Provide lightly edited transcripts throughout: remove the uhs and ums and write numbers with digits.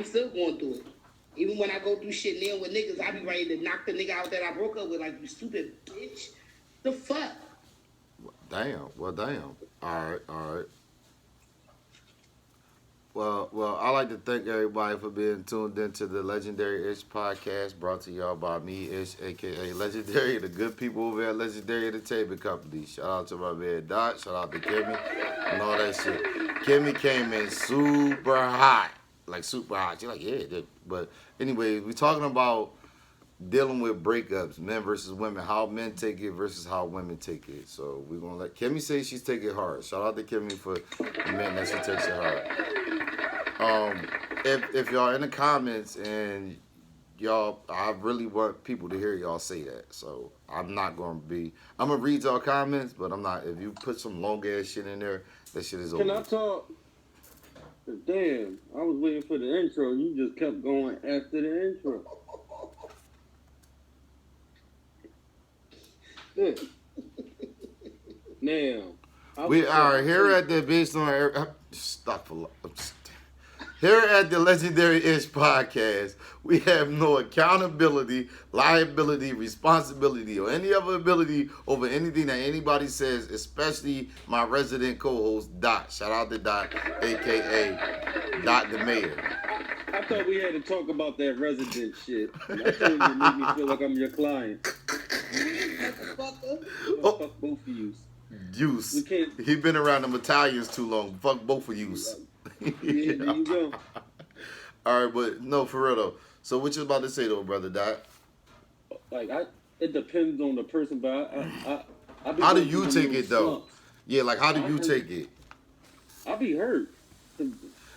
I'm still going through it. Even when I go through shit now with niggas, I be ready to knock the nigga out that I broke up with, like, you stupid bitch. The fuck? Damn. Well, damn. All right. All right. Well, I like to thank everybody for being tuned into the Legendary Ish podcast, brought to y'all by me, Ish, aka Legendary, the good people over at Legendary Entertainment Company. Shout out to my man Dot, shout out to Kimmy, and all that shit. Kimmy came in super hot, like super hot. She's like, yeah, but anyway, we talking about dealing with breakups, men versus women, how men take it versus how women take it. So we're gonna let Kimmy say she's taking it hard. Shout out to Kimmy for the men that she takes it hard. Um, if y'all in the comments and y'all, I really want people to hear y'all say that. So I'm gonna read y'all comments, but I'm not. If you put some long ass shit in there, that shit is over. Can I talk? Damn, I was waiting for the intro. You just kept going after the intro. Yeah. Now, We are here at the Based on Air. Stop for Here at the Legendary Ish podcast, we have no accountability, liability, responsibility, or any other ability over anything that anybody says, especially my resident co-host, Dot. Shout out to Dot, a.k.a. Dot the Mayor. I thought we had to talk about that resident shit. I told you to make me feel like I'm your client. Oh. Fuck both of you. Use. He been around them Italians too long. Fuck both of yous. Yeah, there you go. All right, but no, for real though. So what you about to say though, brother Dot? Like it depends on the person, but I be how do you take it though? Slumps. Yeah, like how do you take it? I be hurt.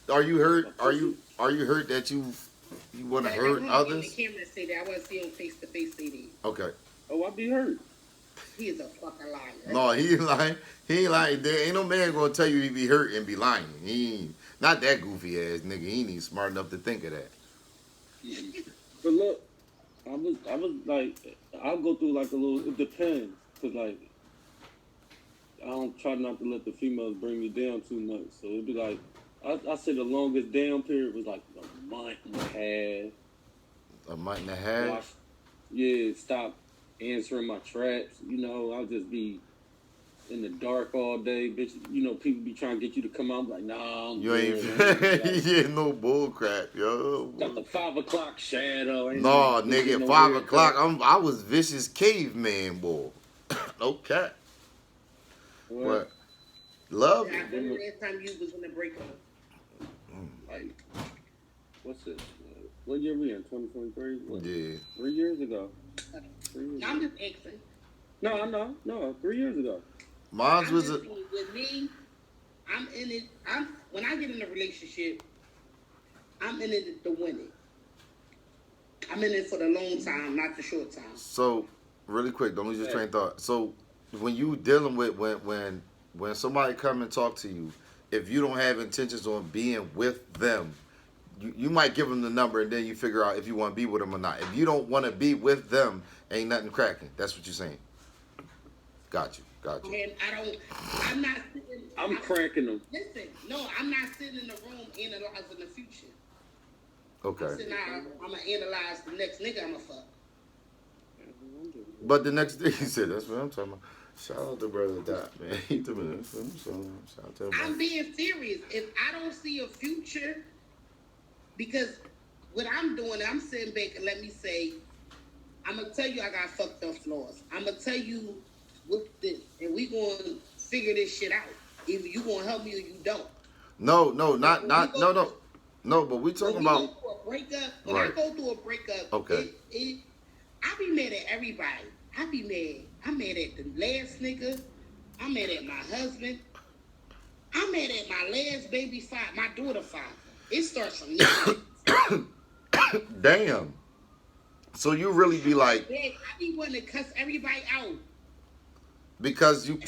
Are you hurt? Are you hurt that you want to hurt others? The camera say that. I want to see him face to face say that. Okay. Oh, I be hurt. He is a fucking liar. No, he ain't lying. He ain't lying. There ain't no man gonna tell you he be hurt and be lying. He ain't not that goofy ass nigga. He ain't even smart enough to think of that. But look, I was like, I'll go through like a little. It depends, cause like I don't try not to let the females bring me down too much. So it'd be like, I say the longest down period was like a month and a half. A month and a half. Stop answering my traps. You know, I'll just be in the dark all day, bitch. You know, people be trying to get you to come out. Like, nah, I'm you ain't. Yeah, no bull crap, yo. Got the 5 o'clock shadow. No, nigga, at 5 o'clock, I was vicious caveman, boy. No cap. What? Love. Yeah, I remember last time you was in the breakup. Like, what's this? What year we in? 2023? Yeah. 3 years ago. I'm just asking. No. 3 years ago. Mine was with me. I'm in it. When I get in a relationship, I'm in it to win it. I'm in it for the long time, not the short time. So, really quick, don't lose your train of thought. So, when you dealing with when somebody come and talk to you, if you don't have intentions on being with them, you might give them the number and then you figure out if you want to be with them or not. If you don't want to be with them, ain't nothing cracking. That's what you're saying. Got you. And I'm not sitting. I'm cracking them. Listen, no, I'm not sitting in the room analyzing the future. Okay. I'm gonna analyze the next nigga I'ma fuck. But the next day he said, that's what I'm talking about. Shout out to brother Dot, man. He told me that. Shout out to him. I'm being serious. If I don't see a future, because what I'm doing, I'm sitting back and let me say, I'm gonna tell you I got fucked up flaws. I'm gonna tell you with this, and we gonna figure this shit out. Either you gonna help me or you don't. No, but we talking about when I go through a breakup, okay. I be mad at everybody. I be mad. I'm mad at the last nigga. I'm mad at my husband. I'm mad at my last baby father, my daughter father. It starts from now. Damn. So you really be like, I be wanting to cuss everybody out. Because you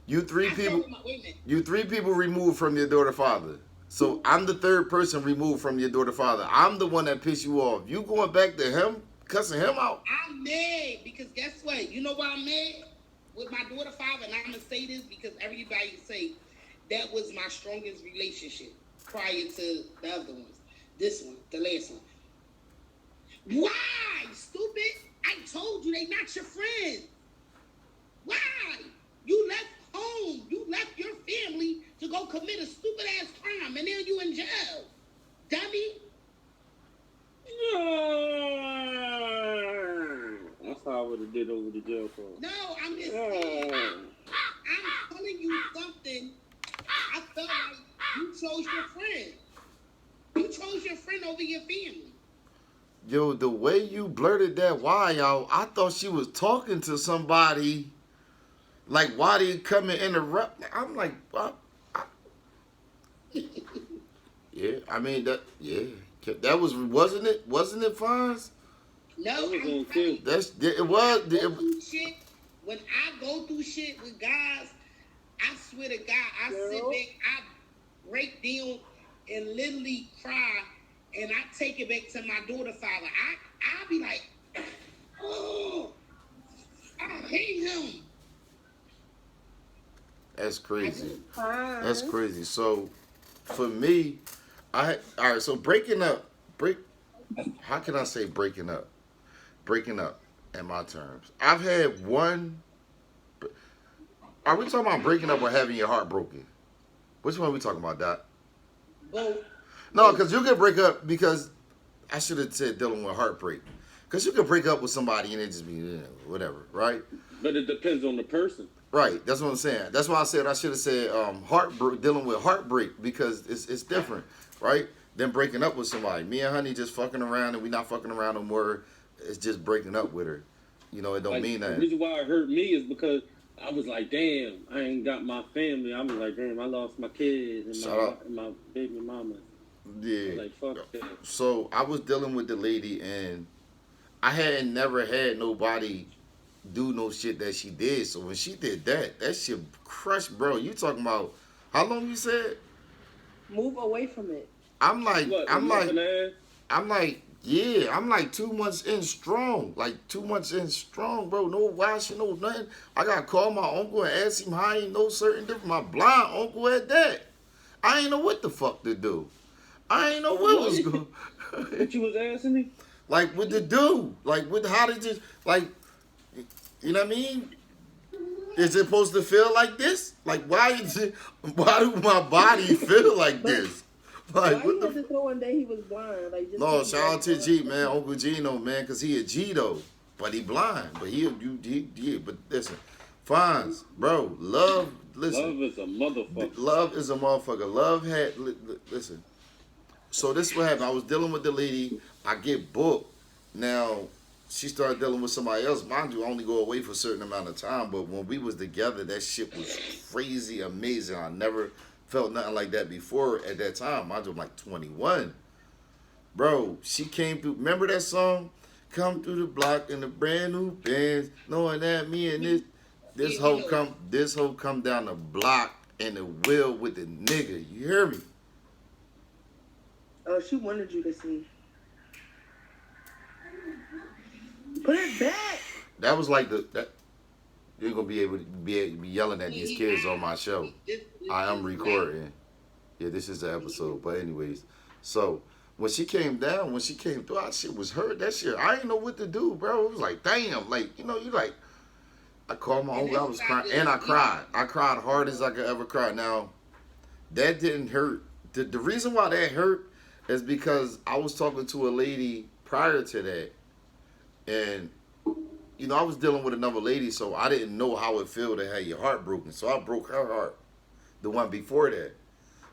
you three people removed from your daughter father. So I'm the third person removed from your daughter father. I'm the one that pissed you off. You going back to him, cussing him out? I'm mad because guess what? You know why I'm mad? With my daughter father, and I'm gonna say this because everybody say that was my strongest relationship. prior to the other ones. This one, the last one. Why, stupid? I told you they not your friends. Why? You left home. You left your family to go commit a stupid ass crime, and now you in jail, dummy. That's how I would have did over the jail card. No, I'm just saying. I'm telling you something. I felt like you chose your friend. You chose your friend over your family. Yo, the way you blurted that why out, I thought she was talking to somebody. Like, why did you come and interrupt? I'm like, what? Yeah, I mean that. Yeah, that wasn't it? Wasn't it, Fonz? No, That was I'm on telling you. It was. When I go through shit with guys, I swear to God, I sit back, I break down and literally cry, and I take it back to my daughter father. I be like, oh, I hate him. That's crazy. That's crazy. So, for me, all right. So breaking up, How can I say breaking up? Breaking up, in my terms. I've had one. Are we talking about breaking up or having your heart broken? Which one are we talking about, Doc? Both. No, because you can break up because I should have said dealing with heartbreak. Because you can break up with somebody and it just be whatever, right? But it depends on the person. Right, that's what I'm saying. That's why I said I should have said heartbreak, dealing with heartbreak because it's different, right? Than breaking up with somebody. Me and Honey just fucking around and we not fucking around no more. It's just breaking up with her. You know, it don't mean that. The reason why it hurt me is because I was like, damn, I ain't got my family. I was like, damn, I lost my kids and my baby mama. Yeah. Like, fuck that. So I was dealing with the lady and I had never had nobody do no shit that she did. So when she did that shit crushed, bro. You talking about how long you said? Move away from it. I'm like, What, I'm like, yeah. I'm like 2 months in strong. Like 2 months in strong, bro. No washing, no nothing. I got to call my uncle and ask him how he know certain different. My blind uncle at that. I ain't know what the fuck to do. I ain't know what was going. What you was asking me? Like what to do. Like with how to just like, you know what I mean? Is it supposed to feel like this? Like why do my body feel like this? Like, why you had to throw one day he was blind? Like, just no, shout out to G, man, Uncle Gino, man, because he a G though, but he blind, but he but listen, Fonz, bro, love, listen. Love is a motherfucker. Love is a motherfucker. Love had, listen. So this is what happened. I was dealing with the lady. I get booked. Now, she started dealing with somebody else. Mind you, I only go away for a certain amount of time, but when we was together, that shit was crazy, amazing. I never felt nothing like that before at that time. Mind you, I'm like 21. Bro, she came through. Remember that song? Come through the block in a brand new Benz, knowing that me and this hoe come down the block in the wheel with the nigga. You hear me? Oh, she wanted you to see. Put it back. That was like that. You're gonna be able to be yelling at these kids on my show. I am recording. Yeah, this is the episode. But anyways, so when she came down, when she came through, that shit was hurt. That shit, I didn't know what to do, bro. It was like, damn, like, you know, you like, I called my uncle, I was crying, and I cried. I cried hard as I could ever cry. Now, that didn't hurt. The reason why that hurt is because I was talking to a lady prior to that, and you know, I was dealing with another lady, so I didn't know how it felt to have your heart broken. So I broke her heart, the one before that.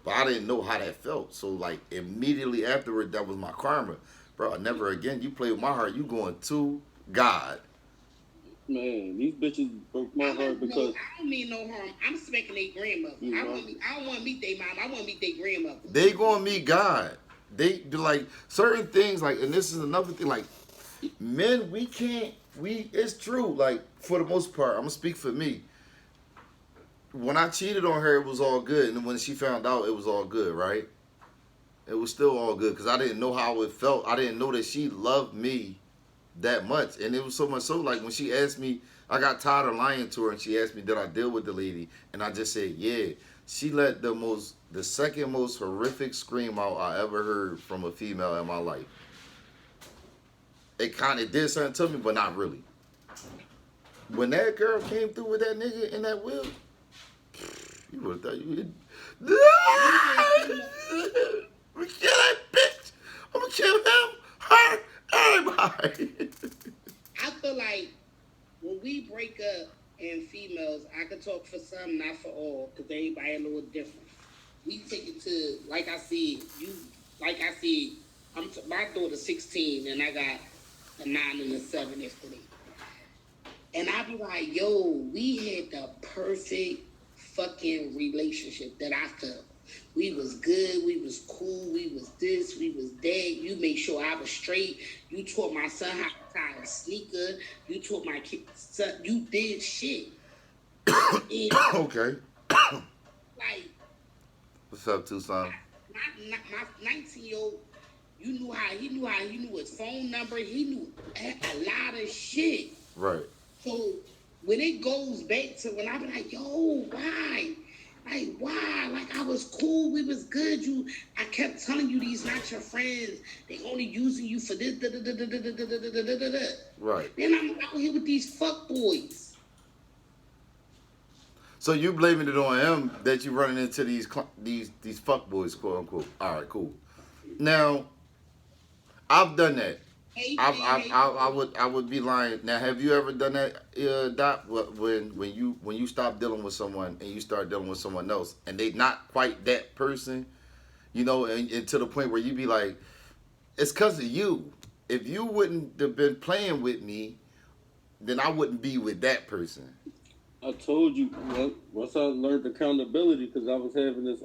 But I didn't know how that felt. So, like, immediately afterward, that was my karma. Bro, never again. You play with my heart, you going to God. Man, these bitches broke my heart because... I don't mean no harm. I'm smacking their grandmother. I don't want to meet their mom. I want to meet their grandmother. They going to meet God. They do, like, certain things, like, and this is another thing, like, men, it's true, like, for the most part, I'm going to speak for me. When I cheated on her, it was all good. And when she found out, it was all good, right? It was still all good because I didn't know how it felt. I didn't know that she loved me that much. And it was so much so, like, when she asked me, I got tired of lying to her, and she asked me, did I deal with the lady? And I just said, yeah. she let the second most horrific scream out I ever heard from a female in my life. It kind of did something to me, but not really. When that girl came through with that nigga in that wheel, you would have thought you would. I'm gonna kill that bitch. I'm gonna kill him, her, everybody. I feel like when we break up and females, I could talk for some, not for all, because everybody a little different. We take it to, like I said, my daughter's 16 and I got a 9 and a 7 yesterday. And I be like, yo, we had the perfect fucking relationship that I felt. We was good, we was cool, we was this, we was that. You made sure I was straight. You taught my son how to tie a sneaker. You taught my kid, son, you did shit. And, Okay. like, What's up, Tucson? my 19-year-old, he knew his phone number. He knew a lot of shit. Right. So when it goes back to when I be like, yo, why? Like, why? Like, I was cool. We was good. I kept telling you these not your friends. They only using you for this. Right. Then I'm out here with these fuck boys. So you blaming it on him that you running into these fuck boys, quote unquote. All right, cool. Now, I've done that. I would be lying. Now, have you ever done that, Doc? When you stop dealing with someone and you start dealing with someone else, and they not quite that person, you know, and to the point where you be like, it's because of you. If you wouldn't have been playing with me, then I wouldn't be with that person. I told you once I learned accountability, because I was having this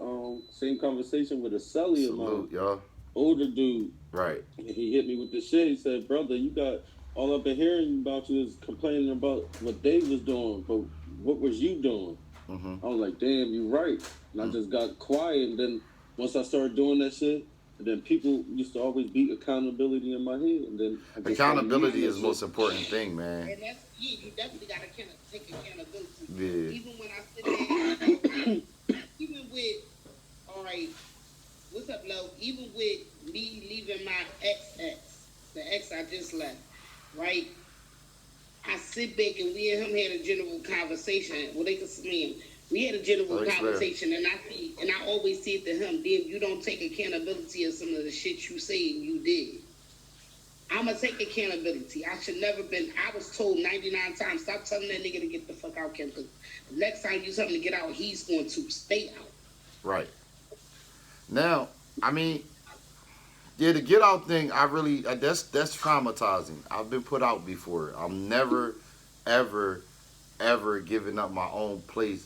same conversation with a celly of mine, y'all. older dude. Right. And he hit me with the shit. He said, "Brother, you got all I've been hearing about you is complaining about what Dave was doing, but what was you doing?" Mm-hmm. I was like, "Damn, you right." And I just got quiet. And then once I started doing that shit, and then people used to always beat accountability in my head. And then accountability is the most important thing, man. And that's you definitely gotta take accountability. Yeah. Even when I sit there, even with, all right, what's up, Lo? Even with me leaving my the ex I just left, right? I sit back and we and him had a general conversation. Well, they could see him. We had a general conversation, and I always said to him, "Damn, you don't take accountability of some of the shit you say and you did." I'ma take accountability. I should never been. I was told 99 times, stop telling that nigga to get the fuck out, Kim. Because the next time you tell him to get out, he's going to stay out. Right. Now, I mean, yeah, the get out thing, I really, that's traumatizing. I've been put out before. I'm never, ever, ever giving up my own place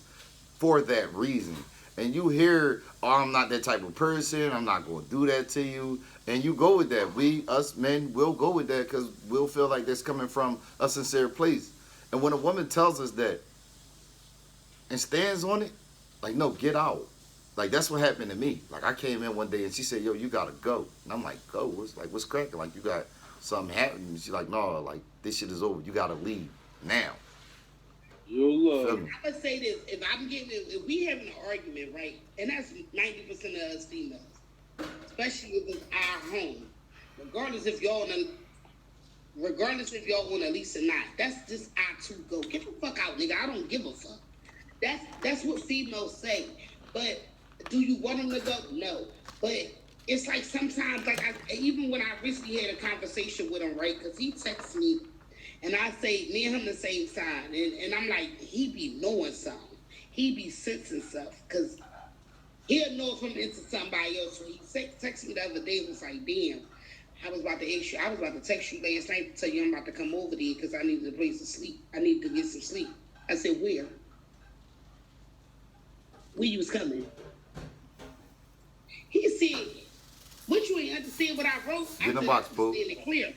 for that reason. And you hear, oh, I'm not that type of person. I'm not going to do that to you. And you go with that. Us men, will go with that because we'll feel like that's coming from a sincere place. And when a woman tells us that and stands on it, like, no, get out. Like, that's what happened to me. Like, I came in one day and she said, yo, you got to go. And I'm like, go? What's cracking? Like, you got something happening? She's like, no, like, this shit is over. You got to leave now. I'm going to say this. If we having an argument, right, and that's 90% of us females, especially if it's our home, regardless if y'all on a lease or not, that's just our to go. Get the fuck out, nigga. I don't give a fuck. That's what females say. But do you want them to go? No. But it's like sometimes, like even when I recently had a conversation with him, right, because he texts me, and I say, me and him the same sign. And I'm like, he be knowing something. He be sensing stuff. Because he'll know if I'm into somebody else. So he texted me the other day and was like, damn, I was about to text you last night to tell you I'm about to come over there because I needed a place to sleep. I needed to get some sleep. I said, where? Where you was coming? He said, what, you ain't understand what I wrote? Get in the box, boo. It clear.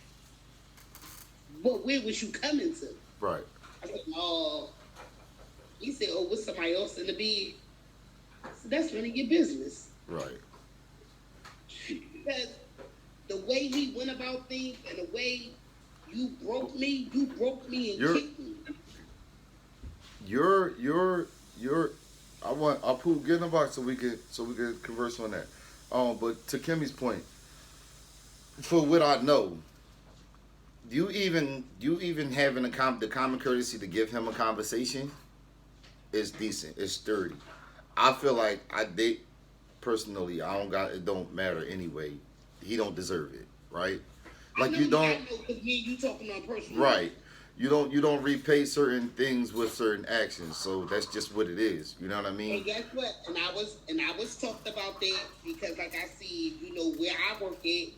But where was you coming to? Right. I said, oh. He said, oh, with somebody else in the bed? I said, that's none of your business. Right. Because the way he went about things and the way you broke me and kicked me. I'll poop get in the box so we can converse on that. But to Kimmy's point, for what I know, you even having the common courtesy to give him a conversation is decent. It's sturdy. I feel like I date personally. I don't got it. Don't matter anyway. He don't deserve it, right? Like you don't. I know because me and you talking on personal. Right. You don't repay certain things with certain actions. So that's just what it is. You know what I mean? And guess what? And I was talked about that because like I see, where I work at,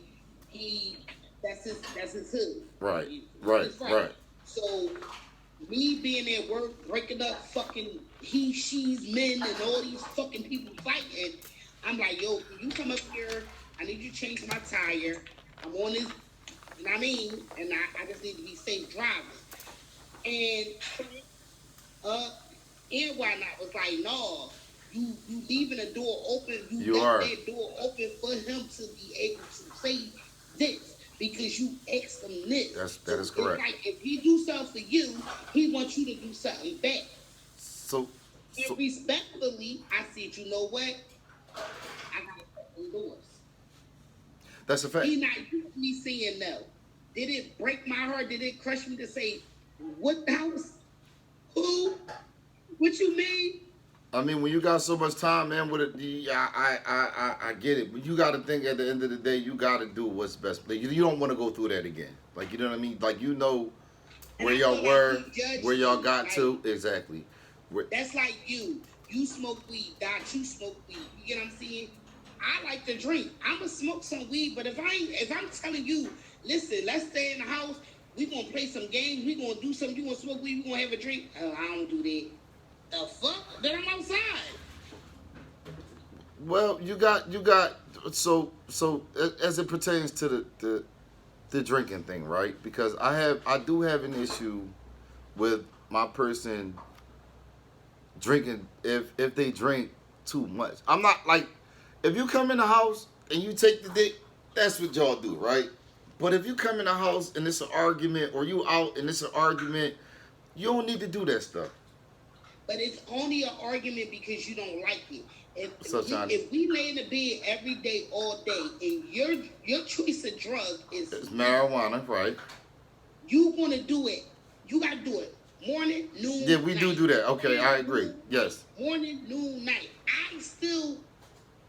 that's his hood. Right. That's Right. So me being at work, breaking up fucking he, she's, men, and all these fucking people fighting, I'm like, yo, can you come up here? I need you to change my tire. I'm on this, you know what I mean? And I just need to be safe driving. And and whatnot was like, no, you leaving the door open. You left that door open for him to be able to say this because you asked him this. That is correct. Like if he do something for you, he wants you to do something back. So And respectfully, I said, you know what? I gotta open doors. that's a fact. He not used to me saying no. Did it break my heart? Did it crush me to say, what house? Who? What you mean? I mean, when you got so much time, man, with it, yeah, I get it. But you got to think at the end of the day, you got to do what's best. Like, you don't want to go through that again. Like, you know what I mean? Like, where y'all were, where y'all got to. Exactly. That's like you. You smoke weed, Doc. You smoke weed. You get what I'm saying? I like to drink. I'ma smoke some weed, but if I'm telling you, listen, let's stay in the house. We gonna play some games. We gonna do something. You gonna smoke weed? We gonna have a drink? Oh, I don't do that. The fuck? Then I'm outside. Well, you got so as it pertains to the drinking thing, right? Because I do have an issue with my person drinking if they drink too much. I'm not like if you come in the house and you take the dick, that's what y'all do, right? But if you come in the house and it's an argument or you out and it's an argument, you don't need to do that stuff. But it's only an argument because you don't like it. If we lay in the bed every day, all day, and your choice of drug is it's marijuana, right? You want to do it. You got to do it. Morning, noon, yeah, we night. do that. Okay, I agree. Yes. Morning, noon, night.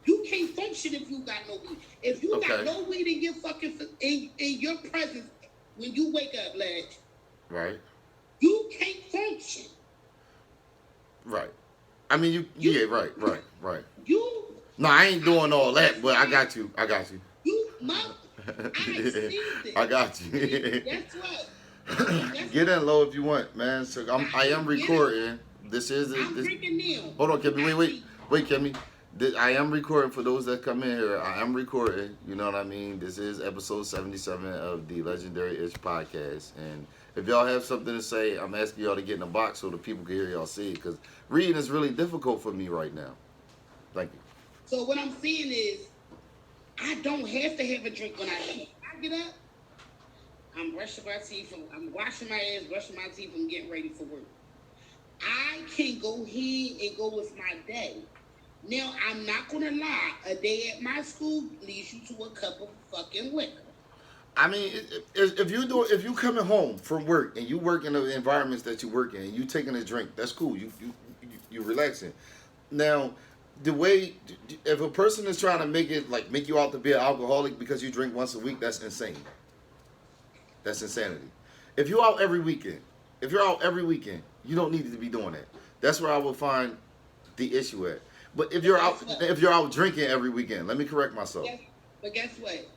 You can't function if you got no weed. If you got no weed in your in your presence when you wake up, Ledge. Right. You can't function. Right. I mean, right. You. No, I ain't doing all that, but I got you. You mother. I got you. Guess what? Get in low if you want, man. So I am recording. This is I'm drinking now. Hold on, Kimmy. Wait, Kimmy. I am recording for those that come in here. I am recording. You know what I mean? This is episode 77 of the Legendary Itch Podcast. And if y'all have something to say, I'm asking y'all to get in the box so the people can hear y'all say it. Because reading is really difficult for me right now. Thank you. So what I'm saying is, I don't have to have a drink when I get up. I'm brushing my teeth. I'm washing my ass, brushing my teeth. I'm getting ready for work. I can go ahead and go with my day. Now, I'm not going to lie. A day at my school leads you to a cup of fucking liquor. I mean, if you coming home from work and you work in the environments that you work in and you taking a drink, that's cool. You relaxing. Now, the way if a person is trying to make you out to be an alcoholic because you drink once a week, that's insane. That's insanity. If you're out every weekend, you don't need to be doing that. That's where I will find the issue at. But if you're out drinking every weekend, let me correct myself. But guess what?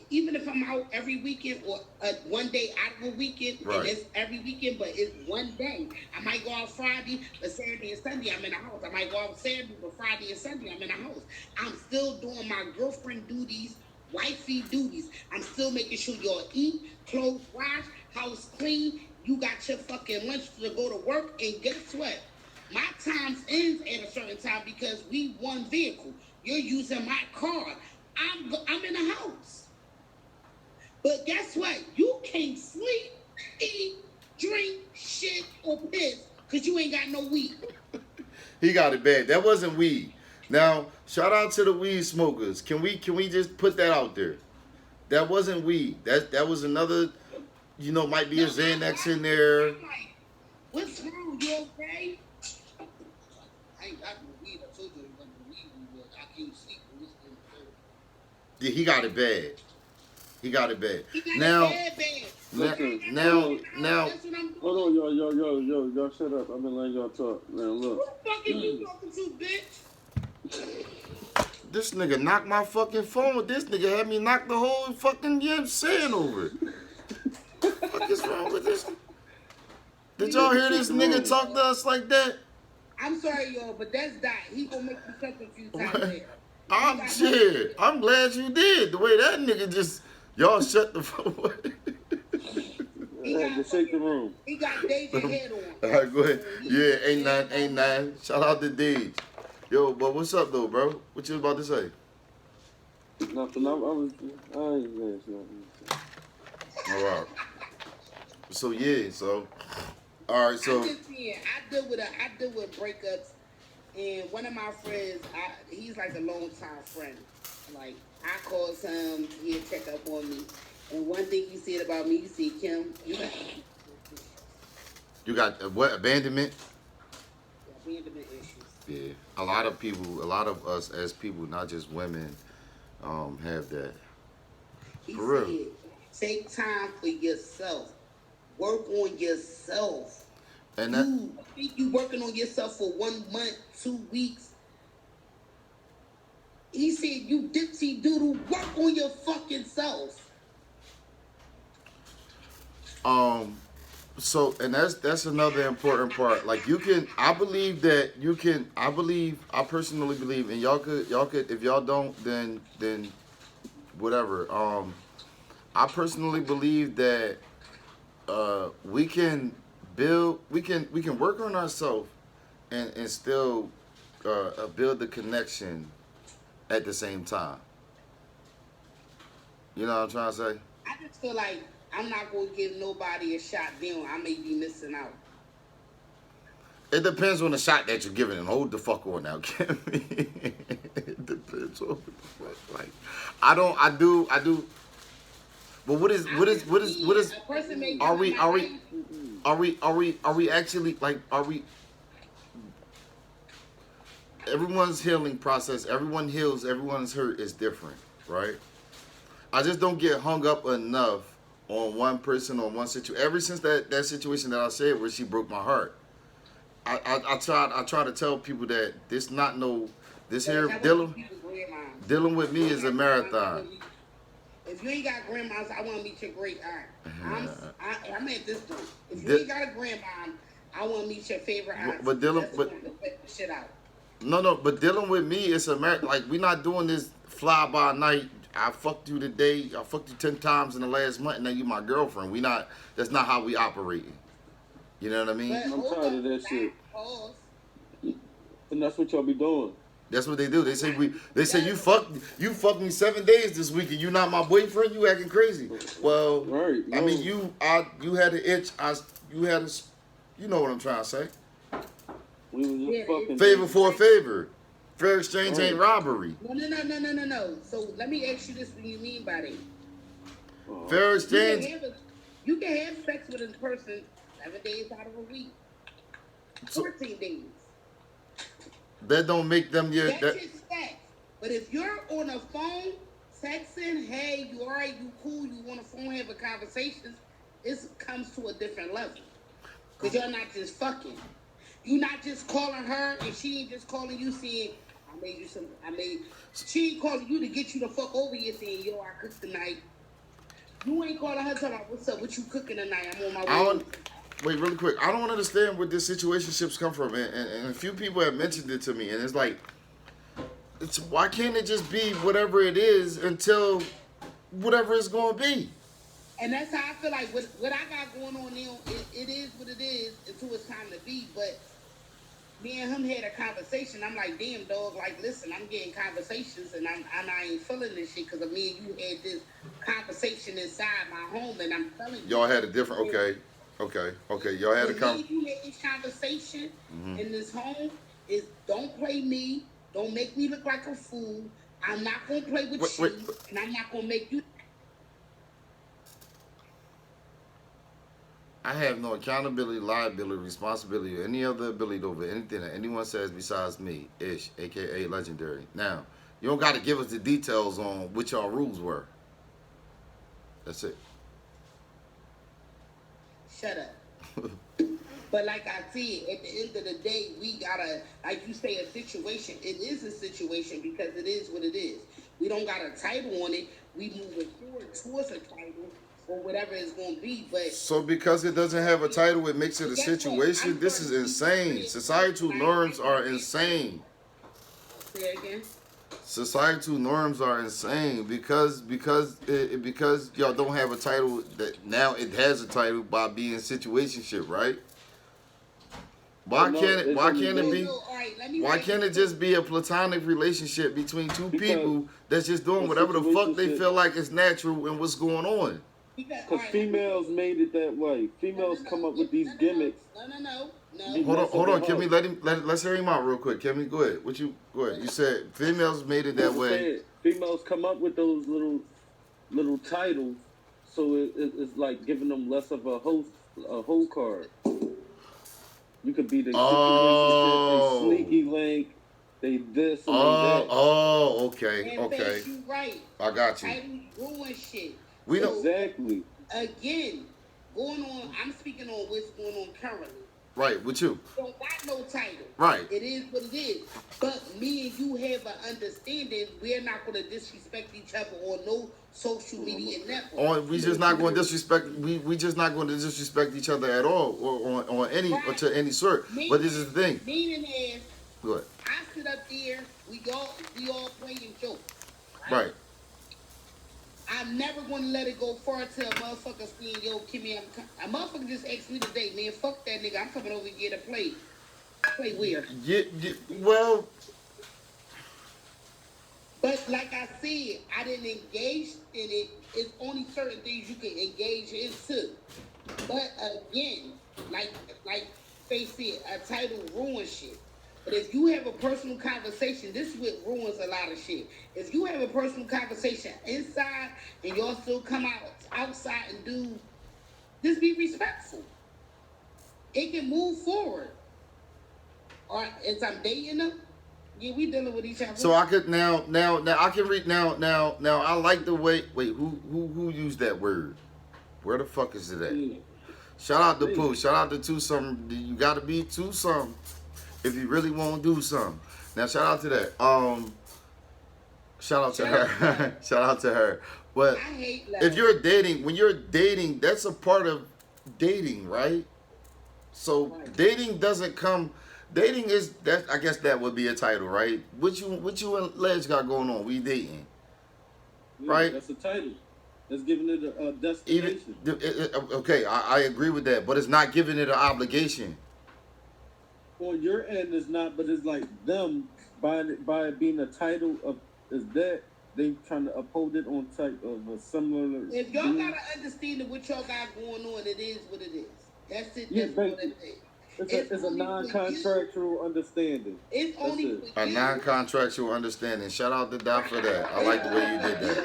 Even if I'm out every weekend or one day out of a weekend, right. And it's every weekend, but it's one day. I might go out Friday, but Saturday and Sunday I'm in the house. I might go out Saturday, but Friday and Sunday I'm in the house. I'm still doing my girlfriend duties, wifey duties. I'm still making sure y'all eat, clothes wash, house clean. You got your fucking lunch to go to work, and guess what? My time ends at a certain time because we one vehicle. You're using my car. I'm in the house. But guess what? You can't sleep, eat, drink, shit, or piss because you ain't got no weed. He got it bad. That wasn't weed. Now, shout out to the weed smokers. Can we just put that out there? That wasn't weed. That was another, might be a Xanax in there. I'm like, what's wrong? You okay? I ain't got no weed. I told you it wasn't weed. I can't sleep. Yeah, he got it bad. He got it bad. He got Now, it bad. now, That's what I'm doing. Hold on, y'all shut up. I've been letting y'all talk. Now Who look. the fuck are you talking to, bitch? this nigga knocked my fucking phone. This nigga had me knock the whole fucking saying over. What is wrong with this? Did y'all hear this nigga talk to us like that? I'm sorry, y'all, but that's that. He gonna make me cuss a few times later. I'm shit. I'm glad you did. The way that nigga just y'all shut the fuck up. I had to shake the room. He got Deja head on. All right, go ahead. Yeah, ain't none. Shout out to Deej. Yo, but what's up though, bro? What you was about to say? Nothing. I ain't saying nothing. All right. So yeah, all right, so I'm just saying, I deal with breakups, and one of my friends, he's like a long time friend. Like I call him, he'll check up on me. And one thing you said about me, you said, Kim, you got what abandonment? abandonment issues. Yeah, a lot of us as people, not just women, have that. He For real. said, take time for yourself. Work on yourself. And that You think you working on yourself for 1 month, 2 weeks. He said, you dipsy doodle, work on your fucking self. So, and that's another important part. Like I personally believe, and y'all could, if y'all don't, then whatever. I personally believe that we can work on ourselves and still build the connection at the same time. You know what I'm trying to say? I just feel like I'm not going to give nobody a shot down. I may be missing out. It depends on the shot that you're giving, and hold the fuck on now, Kimmy. It depends on what the fuck. Like, I do. But what is? A person may Are give we actually like? Are we? Everyone's healing process. Everyone heals. Everyone's hurt is different, right? I just don't get hung up enough on one person or one situation. Ever since that situation that I said where she broke my heart, I try to tell people that dealing with me is a marathon. If you ain't got grandmas, I want to meet your great aunt. I'm at this point. If you ain't got a grandma, I want to meet your favorite aunt. But shit out. No, but dealing with me is a marathon. Like, we're not doing this fly by night. I fucked you today. I fucked you 10 times in the last month. Now you my girlfriend. That's not how we operating. You know what I mean? But I'm tired of that shit. Pause. And that's what y'all be doing. That's what they do. They say you fucked me 7 days this week and you not my boyfriend. You acting crazy. Well, right. I mean you had an itch. You know what I'm trying to say. We was just fucking Favor for a favor. Fair exchange ain't robbery. No. So let me ask you this: what do you mean by that? Fair exchange. You can have sex with a person 7 days out of a week, 14 days. That don't make them your. That's just sex. But if you're on a phone texting, hey, you alright, you cool, you want a phone having conversations, it comes to a different level. Because you're not just fucking. You're not just calling her, and she ain't just calling you saying, she ain't calling you to get you the fuck over here saying, yo, I cooked tonight. You ain't calling her talking about, what's up, what you cooking tonight? I'm on my way. Wait, really quick. I don't understand where this situationships come from, and a few people have mentioned it to me, and it's like, why can't it just be whatever it is until whatever it's going to be? And that's how I feel like what I got going on now, it is what it is until it's time to be. But me and him had a conversation. I'm like, damn, dog, like, listen, I'm getting conversations, and I ain't feeling this shit because me and you had this conversation inside my home, and I'm telling you. Y'all had a different, okay. Y'all had a conversation. You had this conversation in this home, is don't play me. Don't make me look like a fool. I'm not gonna play with Wait. you, and I'm not gonna make you. I have no accountability, liability, responsibility, or any other ability over anything that anyone says besides me, Ish, aka Legendary. Now, you don't got to give us the details on what y'all rules were. That's it. Shut up. But like I said, at the end of the day, we gotta, like you say, a situation. It is a situation because it is what it is. We don't got a title on it. We moving forward towards a title or whatever it's gonna be. But So because it doesn't have a title, it makes it a guess what? situation. I'm This is starting to see insane. this Societal tonight. norms are insane. Say it again. Societal norms are insane because y'all don't have a title that now it has a title by being situationship, right? Why No, can't it? it's Why only can't it one. be? All right, let me Why say can't it this. just be a platonic relationship between two Because people that's just doing the whatever the fuck they situationship- feel like is natural and what's going on? Because, all Because right, females made it that way. Females come up with these gimmicks. No. They Hold on, mess hold up on, the Kimmy. house. Let's hear him out real quick. Kimmy, go ahead. Go ahead? You said females made it that I'm way. saying, females come up with those little titles, so it's like giving them less of a whole card. You could be the Oh. situationship, they sneaky link, they this and they that. Okay. And Face, you right. I got you. Titles ruin shit. We So, don't. Exactly. again, going on, I'm speaking on what's going on currently. Right, with you. Don't got no title. Right. It is what it is. But me and you have an understanding we're not going to disrespect each other on no social media network. We just not going to disrespect. We just not going to disrespect each other at all, or on any or to any sort. But this is the thing. Meaning is, Go ahead. I sit up there, we all play and joke. Right. I'm never going to let it go far till a motherfucker saying, yo, Kimmy, a motherfucker just asked me today, man, fuck that nigga, I'm coming over here to play. Play where? Yeah, well, but like I said, I didn't engage in it. It's only certain things you can engage into. But again, like they said, a title ruins shit. But if you have a personal conversation, this is what ruins a lot of shit. If you have a personal conversation inside and y'all still come outside and do, just be respectful. It can move forward. Or as I'm dating them, yeah, we dealing with each other. so I could now I can read now I like the way. Wait, who used that word? Where the fuck is it at? Shout out to Pooh. Shout out to two something. You got to be two something if you really want to do something. Now shout out to that. Shout out to her. Shout out to her. But I hate love. if you're dating, when you're dating, that's a part of dating, right? So Right. dating doesn't come. Dating is that. I guess that would be a title, right? What you and Ledge got going on? We dating, Yeah, right? That's a title. That's giving it a Even destination. okay, I agree with that, but it's not giving it an obligation. On your end, it's not, but it's like them by it being a title of is that they trying to uphold it on type of a similar. If y'all gotta understand what y'all got going on, it is what it is. That's it. Yeah, That's what it is. It's a only for non-contractual understanding. It's That's only it. for A you. non-contractual understanding. Shout out to Doc for that. I like the way you did that.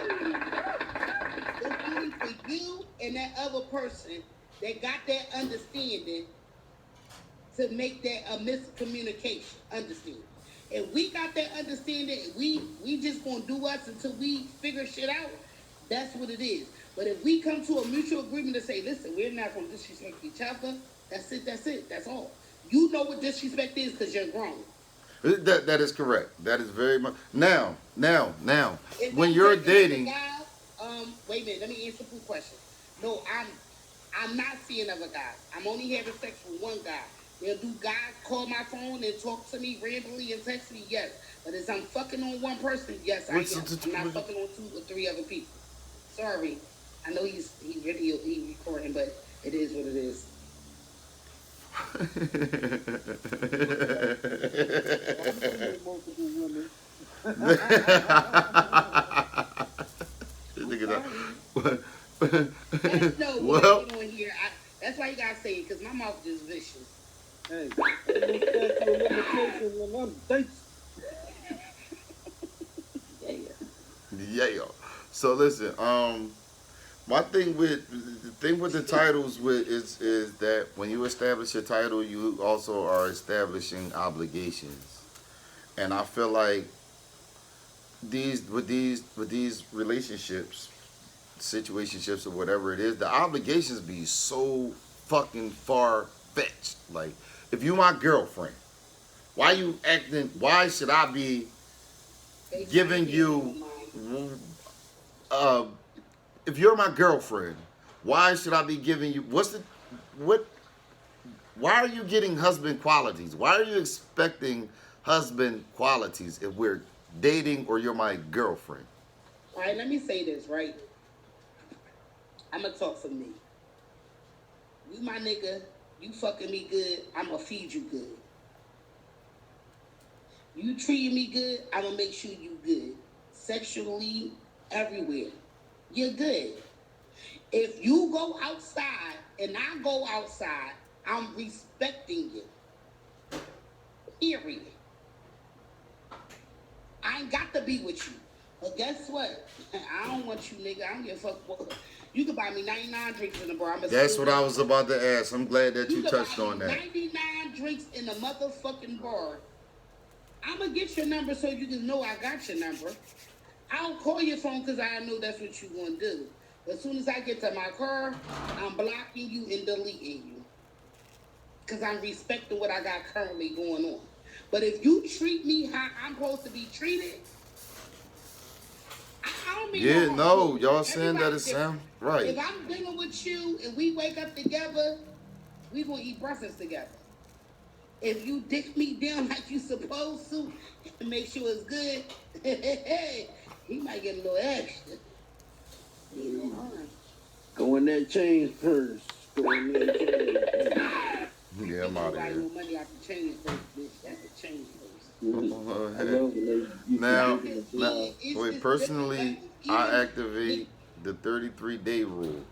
It's only for you and that other person that got that understanding to make that a miscommunication. Understand? If we got that understanding, we just gonna do us until we figure shit out. That's what it is. But if we come to a mutual agreement to say, listen, we're not gonna disrespect each other. That's it. That's it. That's all. You know what disrespect is because you're grown. That is correct. That is very much. Now, If when I'm you're dating dating, another guy, wait a minute. Let me answer two questions. No, I'm not seeing other guys. I'm only having sex with one guy. They'll do guys call my phone and talk to me randomly and text me, yes. But as I'm fucking on one person, yes, I am. I'm not fucking on 2 or 3 other people. Sorry. I know he's recording, but it is what it is. Multiple women. That's no Well, on here. That's why you gotta say it, because my mouth is vicious. Hey, I'm statute of limitations when I'm dating. Yeah. So listen, my thing with the thing with the titles with is that when you establish a title, you also are establishing obligations, and I feel like these relationships, situationships, or whatever it is, the obligations be so fucking far fetched. Like, if you my girlfriend, why you acting? Why should I be giving you? Uh, if you're my girlfriend, why should I be giving you? What? Why are you getting husband qualities? Why are you expecting husband qualities if we're dating or you're my girlfriend? All right, let me say this, right? I'm going to talk for me. You my nigga, you fucking me good, I'm going to feed you good. You treating me good, I'm going to make sure you good. Sexually, everywhere. You're good. If you go outside and I go outside, I'm respecting you. Period. I ain't got to be with you. But guess what? I don't want you, nigga. I don't give a fuck. You can buy me 99 drinks in the bar. That's what I was about to ask. I'm glad that you touched on that. 99 drinks in the motherfucking bar. I'm going to get your number so you can know I got your number. I'll call your phone because I know that's what you're going to do. But as soon as I get to my car, I'm blocking you and deleting you. Because I'm respecting what I got currently going on. But if you treat me how I'm supposed to be treated, I don't mean Yeah, no, y'all saying that it sound right. If I'm dealing with you and we wake up together, we gonna eat breakfast together. If you dick me down like you supposed to and make sure it's good, he might get a little extra. Go in that change purse. Go in that change purse. Yeah, I'm out of here. No money out the change purse, bitch. That's a change purse. I love it. Now, wait, personally, I activate the 33-day rule.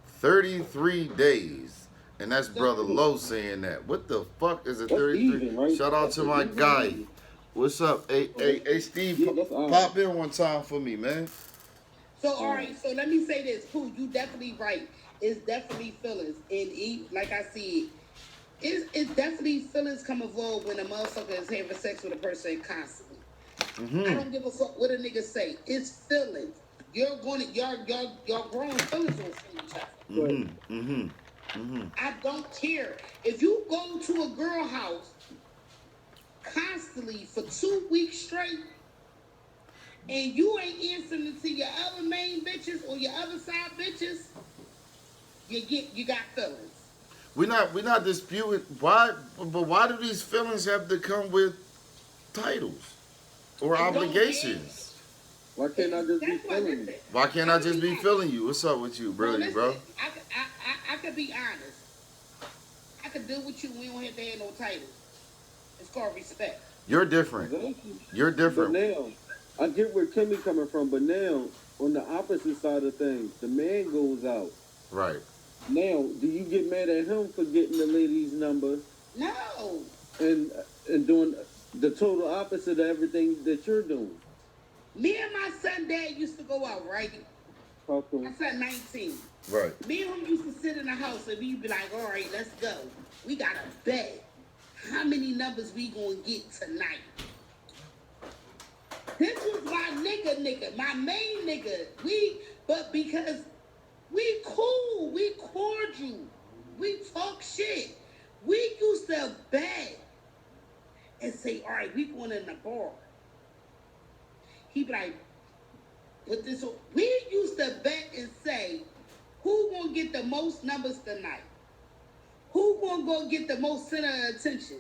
33 days. And that's Brother Lowe saying that. What the fuck is a 33? Even, right? Shout out to my guy. What's up? Hey, Steve, pop in one time for me, man. So, all right, so let me say this. Pooh, you definitely right. It's definitely feelings. And like I said, it's definitely feelings come involved when a motherfucker is having sex with a person constantly. Mm-hmm. I don't give a fuck what a nigga say. It's feelings. You're going to, your grown feelings will feel each other. Mm-hmm. Mm-hmm. Mm-hmm. I don't care. If you go to a girl house constantly for 2 weeks straight and you ain't answering to your other main bitches or your other side bitches, you got feelings. We're not disputing why, but why do these feelings have to come with titles or obligations? Why can't I just be feeling you? Why can't I just be feeling you? What's up with you, brother, bro? I could be honest. I could deal with you. We don't have to have no titles. It's called respect. You're different. You're different. But now, I get where Kimmy coming from, but now, on the opposite side of things, the man goes out. Right. Now, do you get mad at him for getting the lady's number? No. And doing the total opposite of everything that you're doing? Me and my son dad used to go out, right? Talk to him. My son 19. Right. Me and him used to sit in the house and we'd be like, all right, let's go. We got a bet. How many numbers we gonna get tonight? This was my nigga, my main nigga. But because we cool, we cordial, we talk shit. We used to bet and say, all right, we going in the bar. He be like, put this on. We used to bet and say, who gonna get the most numbers tonight? Who gonna go get the most center of attention?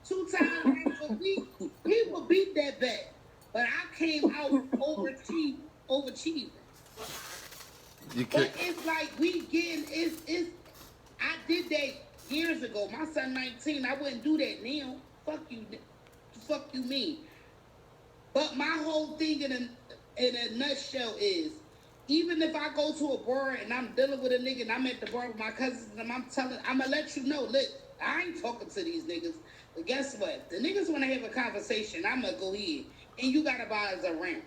2 times a week, we will beat that bet. But I came out overachieving. But it's like we getting it's I did that years ago. My son 19, I wouldn't do that now. Fuck you mean. But my whole thing in a nutshell is, even if I go to a bar and I'm dealing with a nigga and I'm at the bar with my cousins and I'm gonna let you know, look, I ain't talking to these niggas. But guess what? The niggas want to have a conversation. I'm going to go in. And you got to buy us around.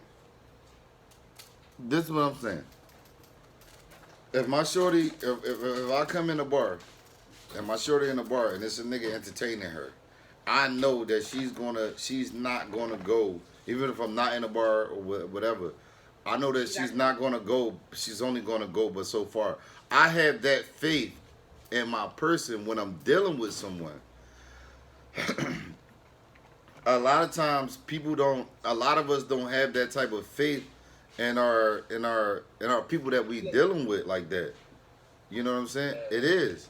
This is what I'm saying. If my shorty, if I come in the bar, and my shorty in the bar, and it's a nigga entertaining her, I know that she's not gonna go, even if I'm not in the bar or whatever. I know that she's not gonna go. She's only gonna go but so far. I have that faith in my person when I'm dealing with someone. A lot of times people don't. A lot of us don't have that type of faith in our people that we dealing with like that. You know what I'm saying? It is.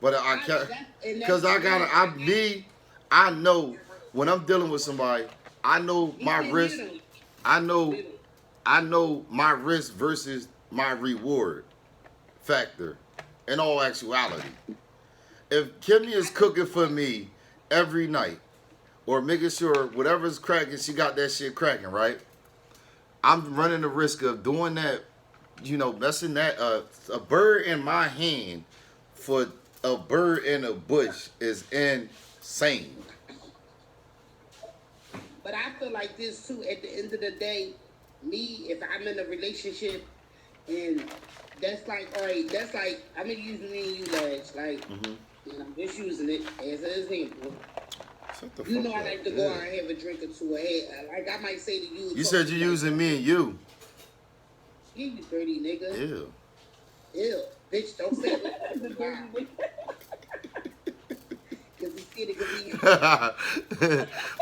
But I can't, because I know when I'm dealing with somebody, I know my risk. I know my risk versus my reward factor in all actuality. If Kimmy is cooking for me every night or making sure whatever's cracking, she got that shit cracking, right? I'm running the risk of doing that, messing that a bird in my hand for a bird in a bush is insane. But I feel like this too. At the end of the day, me, if I'm in a relationship, and that's like, all right, that's like, I'm gonna use me and you, lads, like, and I'm just using it as an example. You know, I like to go out and have a drink or two ahead. Like I might say to you. You said you're using me and you. Yeah, you dirty nigga. Ew. Ew. Bitch, don't say that. The dirty nigga. Because he's scared it could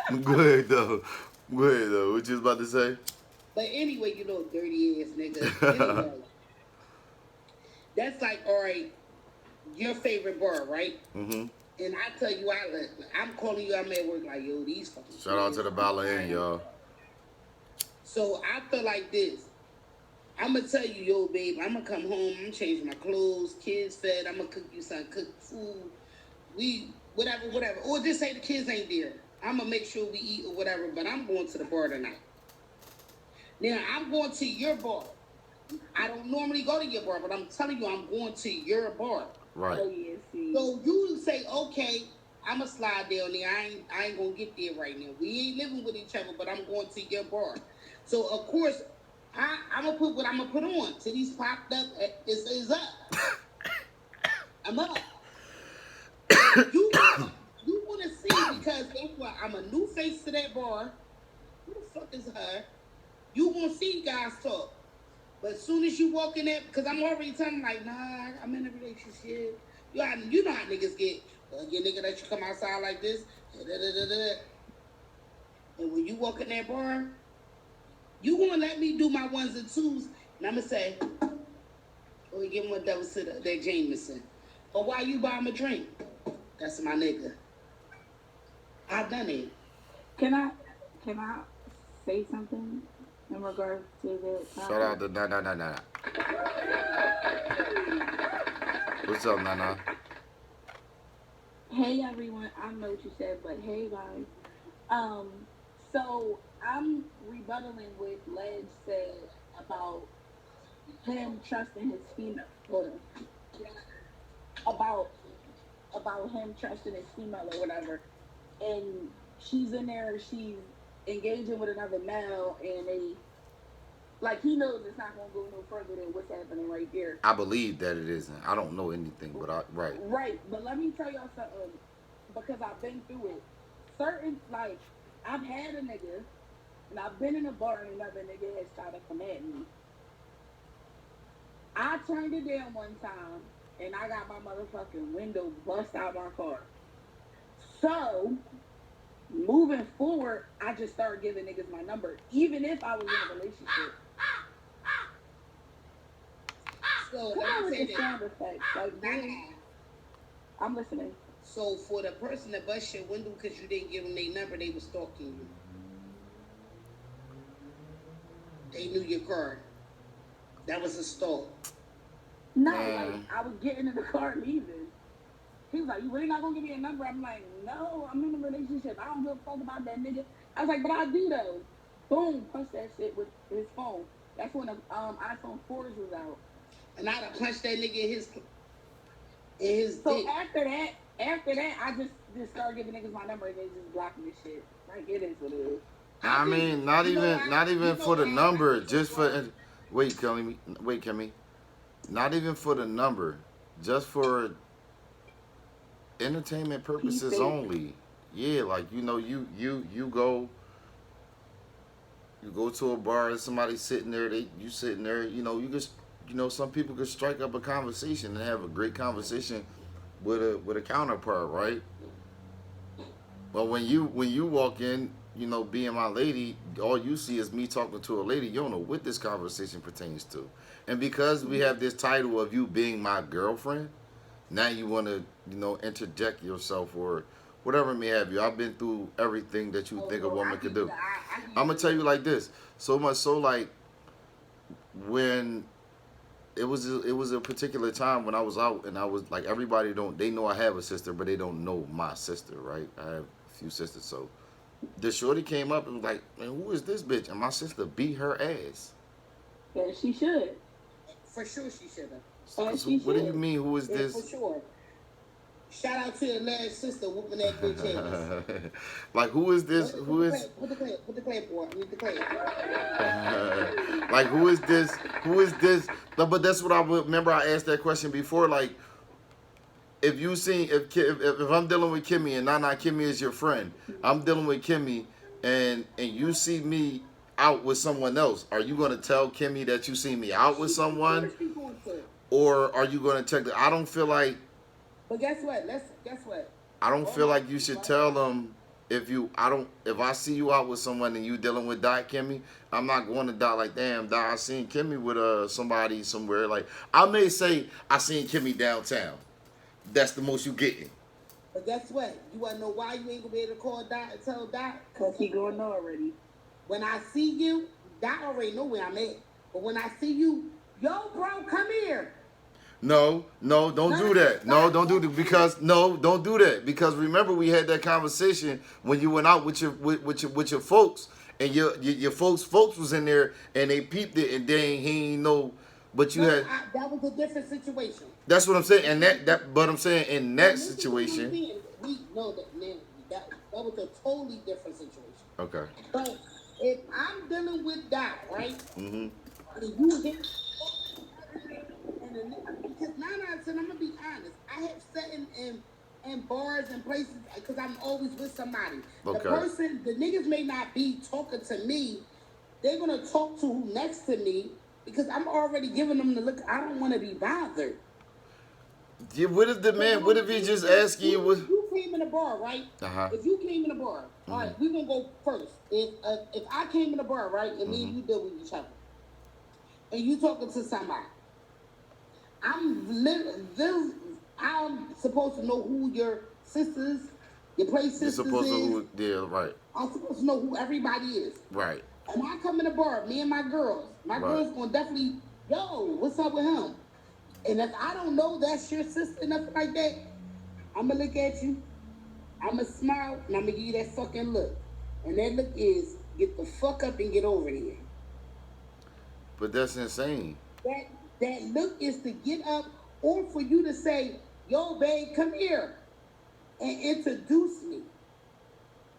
be. Go ahead, though. What you was about to say? But anyway, you know, dirty ass nigga. Anyway, that's like, all right, your favorite bar, right? Mm-hmm. And I tell you, I'm calling you, I'm at work like, yo, these fucking. Shout out to the Bala y'all. So I feel like this. I'm going to tell you, yo, babe, I'm going to come home, I'm going to change my clothes, kids fed, I'm going to cook you some cooked food. Whatever. Or just say the kids ain't there. I'm going to make sure we eat or whatever, but I'm going to the bar tonight. Now, I'm going to your bar. I don't normally go to your bar, but I'm telling you, I'm going to your bar. Right. Oh, yeah, see. So you say, okay, I'm going to slide down there. I ain't going to get there right now. We ain't living with each other, but I'm going to your bar. So, of course, I'm going to put what I'm going to put on. Titties popped up is up. I'm up. You want to see, because guess what? I'm a new face to that bar. Who the fuck is her? You want to see guys talk. But as soon as you walk in there, because I'm already telling like, nah, I'm in a relationship. You know how niggas get. Your nigga that you come outside like this. And when you walk in that bar, you gonna let me do my ones and twos, and I'm gonna say, oh, you give him a double sit up, that Jameson. Or why you buy him a drink? That's my nigga. I've done it. Can I say something in regards to the topic? Shout out to Nana. What's up, Nana? Hey everyone, I don't know what you said, but hey guys. So I'm rebuttaling what Ledge said about him trusting his female. About him trusting his female or whatever, and she's in there, she's engaging with another male, and he knows it's not gonna go no further than what's happening right there. I believe that it isn't. I don't know anything, but Right, but let me tell y'all something, because I've been through it. I've had a nigga, and I've been in a bar, and another nigga has tried to come at me. I turned it down one time, and I got my motherfucking window bust out my car. So, moving forward, I just started giving niggas my number, even if I was in a relationship. So Come on let with me say the sound that. effects. Like, really, I'm listening. So for the person that bust your window because you didn't give them their number, they was stalking you. They knew your car. That was a stalk. No, I was getting in the car leaving. He was like, you really not gonna give me a number? I'm like, no, I'm in a relationship. I don't give a fuck about that nigga. I was like, but I do though. Boom, punch that shit with his phone. That's when the iPhone 4s was out. And I'd have punched that nigga in his So dick. after that, After that, I just started giving niggas my number and they just block me and shit. Like, it is what it is. I mean, not even for the number, just for wait, Kimmy, not even for the number, just for entertainment purposes only. Yeah, like you go to a bar and somebody's sitting there, you sitting there, you just some people could strike up a conversation and have a great conversation with a counterpart, right? But when you walk in, being my lady, all you see is me talking to a lady. You don't know what this conversation pertains to. And because we have this title of you being my girlfriend, now you want to, interject yourself or whatever it may have you. I've been through everything that you think a woman could do. I'm going to tell you like this. So much so like when it was a particular time when I was out and I was like, they know I have a sister, but they don't know my sister, right? I have a few sisters. So the shorty came up and was like, man, who is this bitch? And my sister beat her ass. Yeah, she should. For sure she should have. So what do you mean, who is this? For sure. Shout out to your last sister whooping that bitch ass. Like, who is this? Put the clap for it. Need the clap. Like, who is this? Who is this? No, but that's what I remember. I asked that question before. Like, if I'm dealing with Kimmy and Nana Kimmy is your friend, I'm dealing with Kimmy, and you see me out with someone else, are you gonna tell Kimmy that you see me out with someone, or are you gonna check? I don't feel like. But guess what? Guess what? I don't feel like you should tell them if I see you out with someone and you dealing with Dot Kimmy, I'm not going to Dot like, damn, Dot, I seen Kimmy with somebody somewhere. Like, I may say I seen Kimmy downtown. That's the most you getting. But guess what? You want to know why you ain't going to be able to call Dot and tell Dot? Because he going to know already. When I see you, Dot already know where I'm at. But when I see you, yo, bro, come here. No, don't do that. No, don't do that don't do that because remember we had that conversation when you went out with your folks and your folks was in there and they peeped it and then he ain't know, but you had. That was a different situation. That's what I'm saying, and but I'm saying in that situation. We know that was a totally different situation. Okay. But if I'm dealing with that, right? Mm-hmm. And you hit. Because 9 out of 10, I'm gonna be honest. I have sat in bars and places because I'm always with somebody. Okay. The niggas may not be talking to me. They're gonna talk to who next to me because I'm already giving them the look. I don't want to be bothered. Yeah, what if he just asking you what? You came in a bar, right? Uh-huh. If you came in a bar, all right, we're gonna go first. If I came in a bar, right, and me and you deal with each other, and you talking to somebody. I'm supposed to know who your sisters, your play sisters yeah, right. I'm supposed to know who everybody is. Right. And I come in the bar, me and my girls girls gonna definitely, yo, what's up with him? And if I don't know that's your sister, nothing like that, I'm gonna look at you, I'm gonna smile, and I'm gonna give you that fucking look. And that look is, get the fuck up and get over here. But that's insane. That look is to get up or for you to say, yo, babe, come here and introduce me.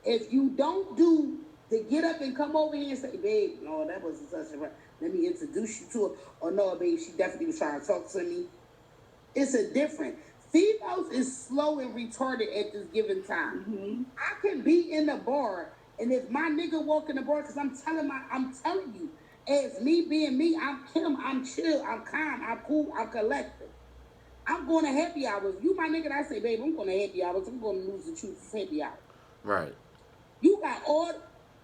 If you don't do the get up and come over here and say, babe, no, that wasn't such a right. Let me introduce you to her. Or no, babe, she definitely was trying to talk to me. It's a different. Females is slow and retarded at this given time. Mm-hmm. I can be in the bar, and if my nigga walk in the bar, because I'm telling you, as me being me, I'm Kim, I'm chill, I'm calm, I'm cool, I'm collected. I'm going to happy hours. You my nigga, and I say, babe, I'm going to happy hours. I'm going to lose the truth. It's happy hour. Right. You got all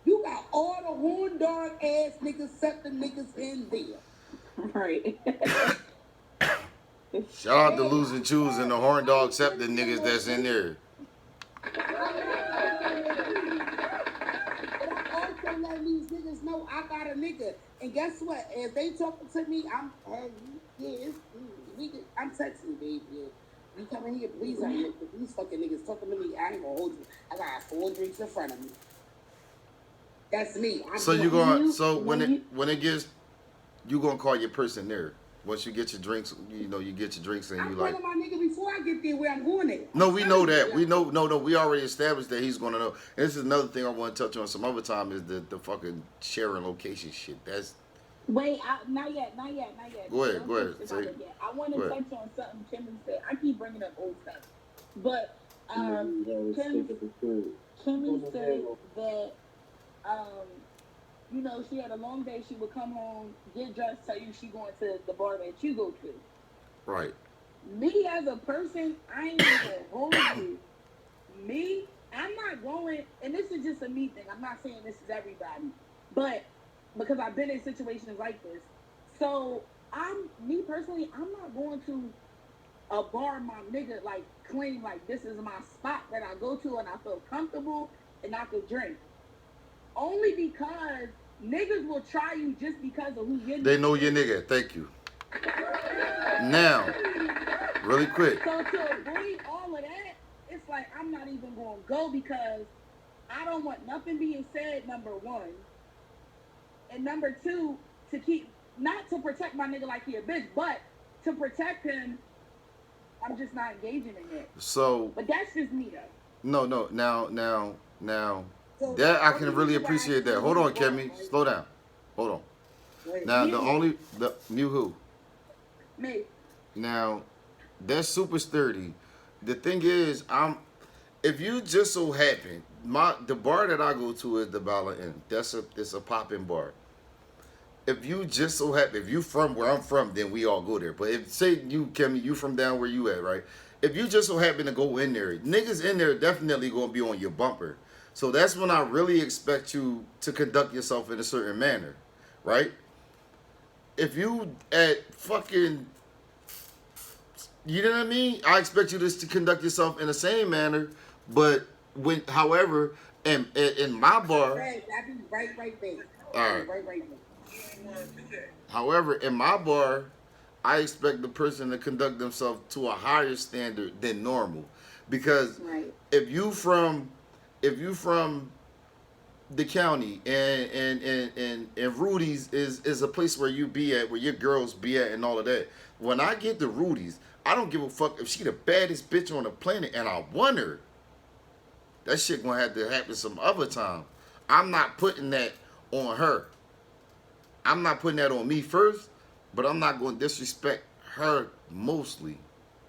the horn dog ass niggas, except the niggas in there. Right. Shout out to Losing Chews and the horn dog, except the niggas that's in there. Let these niggas know I got a nigga. And guess what? If they talking to me, I'm texting, baby. You come in here, please. These fucking niggas talking to me. I ain't gonna hold you. I got 4 drinks in front of me. That's me. When it gets, you gonna call your person there. Once you get your drinks, you know, you get your drinks and I'm you like. telling my nigga before I get there where I'm going at. No, I'm we know telling you that. We that. know. No, we already established that he's gonna know. And this is another thing I want to touch on some other time is the fucking sharing location shit. That's Wait, not yet, not yet, not yet. go ahead, Don't go touch ahead. the Say, topic yet. I want go to ahead. touch on something Kimmy said. I keep bringing up old stuff, but Yeah, Kim, stick at the crib. Kimmy said that you know, she had a long day. She would come home, get dressed, tell you she going to the bar that you go to. Right. Me as a person, I ain't even gonna hold you. Me, I'm not going, and this is just a me thing. I'm not saying this is everybody, but because I've been in situations like this. So me personally, I'm not going to a bar my nigga like claim like this is my spot that I go to and I feel comfortable and I could drink. Only because niggas will try you just because of who you're. They know your nigga. Thank you. Now, really quick. So to avoid all of that, it's like I'm not even going to go because I don't want nothing being said, number one. And number two, to keep, not to protect my nigga like he a bitch, but to protect him, I'm just not engaging in it. So. But that's just me, though. No. Now. So That I only can really reason why I appreciate that. do Hold on, is one, Kemi. right? Slow down. Hold on. Wait, Now you. the new who? Me. Now, that's super sturdy. The thing is, if you just so happen, the bar that I go to is the Bala Inn. It's a popping bar. If you just so happen, if you from where I'm from, then we all go there. But if say you, Kemi, you from down where you at, right? If you just so happen to go in there, niggas in there definitely gonna be on your bumper. So that's when I really expect you to conduct yourself in a certain manner, right? If you at fucking, you know what I mean? I expect you to conduct yourself in the same manner, but however, in my bar, right, I be right there. all right. Right there. However, in my bar, I expect the person to conduct themselves to a higher standard than normal, because Right. if you from the county and Rudy's is a place where you be at, where your girls be at and all of that. When I get to Rudy's, I don't give a fuck if she the baddest bitch on the planet and I want her. That shit gonna have to happen some other time. I'm not putting that on her. I'm not putting that on me first, but I'm not gonna disrespect her mostly.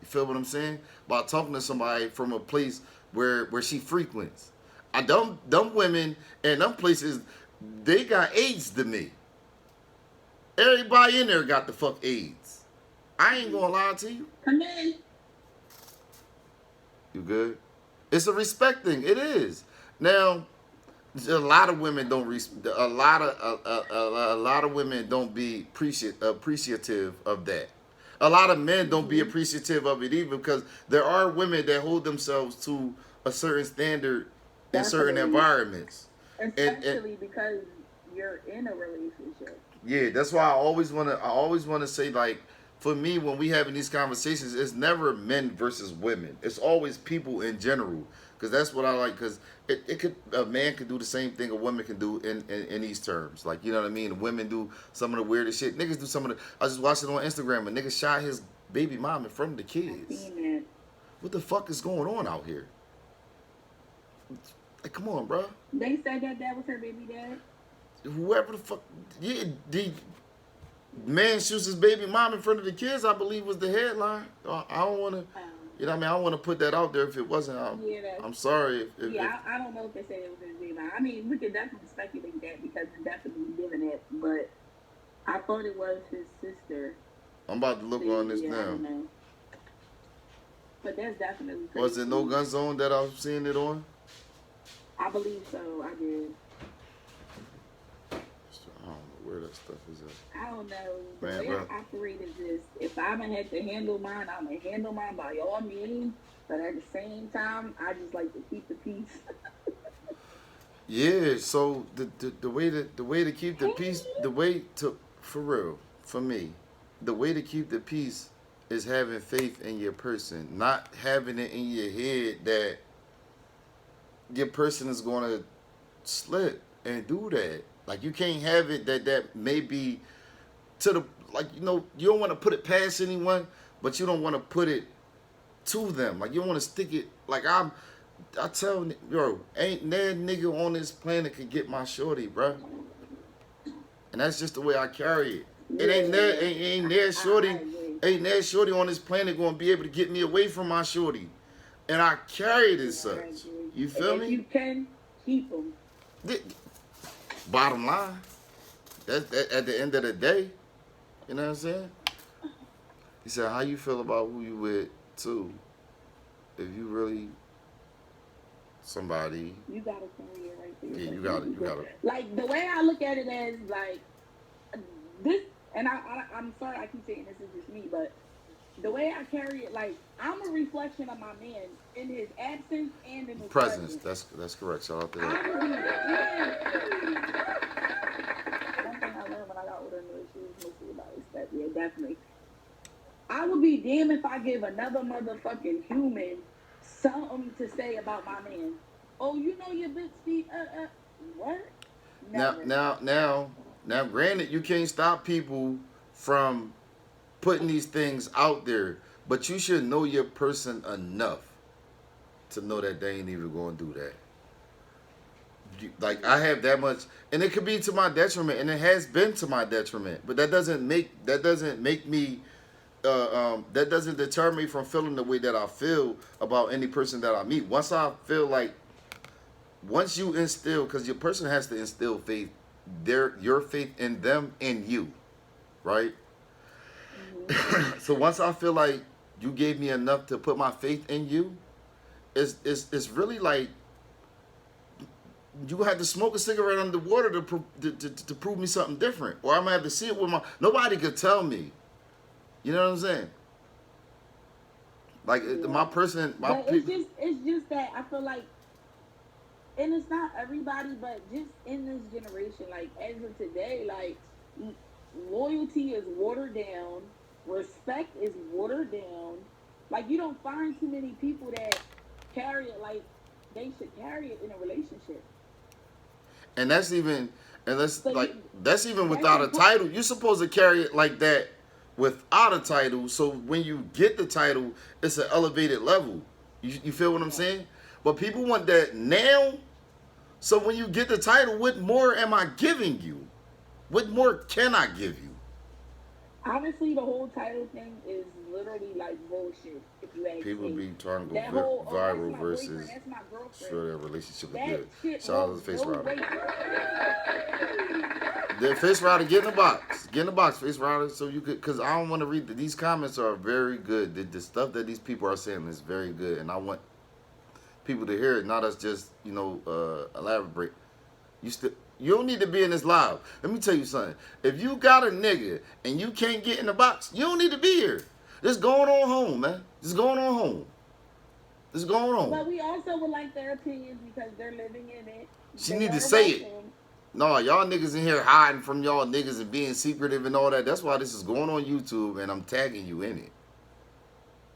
You feel what I'm saying? By talking to somebody from a place where she frequents. Dumb women and them places, they got AIDS to me. Everybody in there got the fuck AIDS. I ain't gonna lie to you. Come in. You good? It's a respect thing. It is. Now, a lot of women don't. A lot of women don't be appreciative of that. A lot of men don't be appreciative of it either, because there are women that hold themselves to a certain standard in certain Definitely. environments. Especially because you're in a relationship. Yeah, that's why I always wanna say, like, for me, when we having these conversations, it's never men versus women. It's always people in general, because that's what I like. Because a man could do the same thing a woman can do in these terms. Like, you know what I mean? Women do some of the weirdest shit. Niggas do some of the. I just watched it on Instagram. A nigga shot his baby mom in front of the kids. I've seen that. What the fuck is going on out here? Like, come on, bro. They said that was her baby dad. Whoever the fuck, yeah, the man shoots his baby mom in front of the kids, I believe, was the headline. I don't want to, you know what I mean? I don't want to put that out there if it wasn't. I'm sorry. I don't know if they said it was his baby. I mean, we could definitely speculate that because it's definitely given it, but I thought it was his sister. I'm about to look on this I now. don't know. But that's definitely crazy. Was it No Gun Zone that I was seeing it on? I believe so. I did. I don't know where that stuff is at. I don't know. The Man, way bro. I operate is this. If I'm going to have to handle mine, I'm going to handle mine by all means. But at the same time, I just like to keep the peace. Yeah, so the way to keep the peace, for real, for me, the way to keep the peace is having faith in your person, not having it in your head that your person is gonna slip and do that. Like, you can't have it that may be to the, like, you know, you don't want to put it past anyone, but you don't want to put it to them. Like, you don't want to stick it. Like, I tell, yo, ain't that nigga on this planet could get my shorty, bro. And that's just the way I carry it. It ain't there shorty on this planet gonna be able to get me away from my shorty. And I carry it as such. You feel me? If you can, keep them. Bottom line. That's at the end of the day. You know what I'm saying? He said, how you feel about who you with, too? If you really somebody. You gotta carry it right there. Yeah, you got it. Like, the way I look at it as, like, this, and I'm sorry I keep saying this is just me, but the way I carry it, like, I'm a reflection of my man in his absence and in his presence. That's correct. Shout out to I that. would be damned. One thing I learned when I got older in the relationship is mostly about respect. Yeah, definitely. I would be damned if I give another motherfucking human something to say about my man. Oh, you know your bitch feet, what? Never. Now, granted, you can't stop people from putting these things out there, but you should know your person enough to know that they ain't even going to do that. Like, I have that much, and it could be to my detriment, and it has been to my detriment, but that doesn't make me that doesn't deter me from feeling the way that I feel about any person that I meet. Once you instill, because your person has to instill faith, your faith in them and you, right? Mm-hmm. So once I feel like you gave me enough to put my faith in you, it's really like you have to smoke a cigarette underwater to prove me something different, or I'm gonna have to see it with nobody could tell me. You know what I'm saying? Like, yeah. It's just that I feel like, and it's not everybody, but just in this generation, like, as of today, like, loyalty is watered down, respect is watered down. Like, you don't find too many people that carry it like they should carry it in a relationship. And that's even without a title. You're supposed to carry it like that without a title, so when you get the title, it's an elevated level. You feel what I'm saying? But people want that now. So when you get the title, what more am I giving you? What more can I give you? Honestly, the whole title thing is literally like bullshit. If you ask people me. Be trying to go viral versus sure their relationship is good. Shout out to the Face Rider. The Face Rider, get in the box. Get in the box, Face Rider, so you could, because I don't want to read these comments are very good. The stuff that these people are saying is very good, and I want people to hear it, not us just, elaborate. You don't need to be in this live. Let me tell you something. If you got a nigga and you can't get in the box, you don't need to be here. Just going on home, man. Just going on home. Just going on. But we also would like their opinions because they're living in it. She need to say it. No, y'all niggas in here hiding from y'all niggas and being secretive and all that. That's why this is going on YouTube and I'm tagging you in it.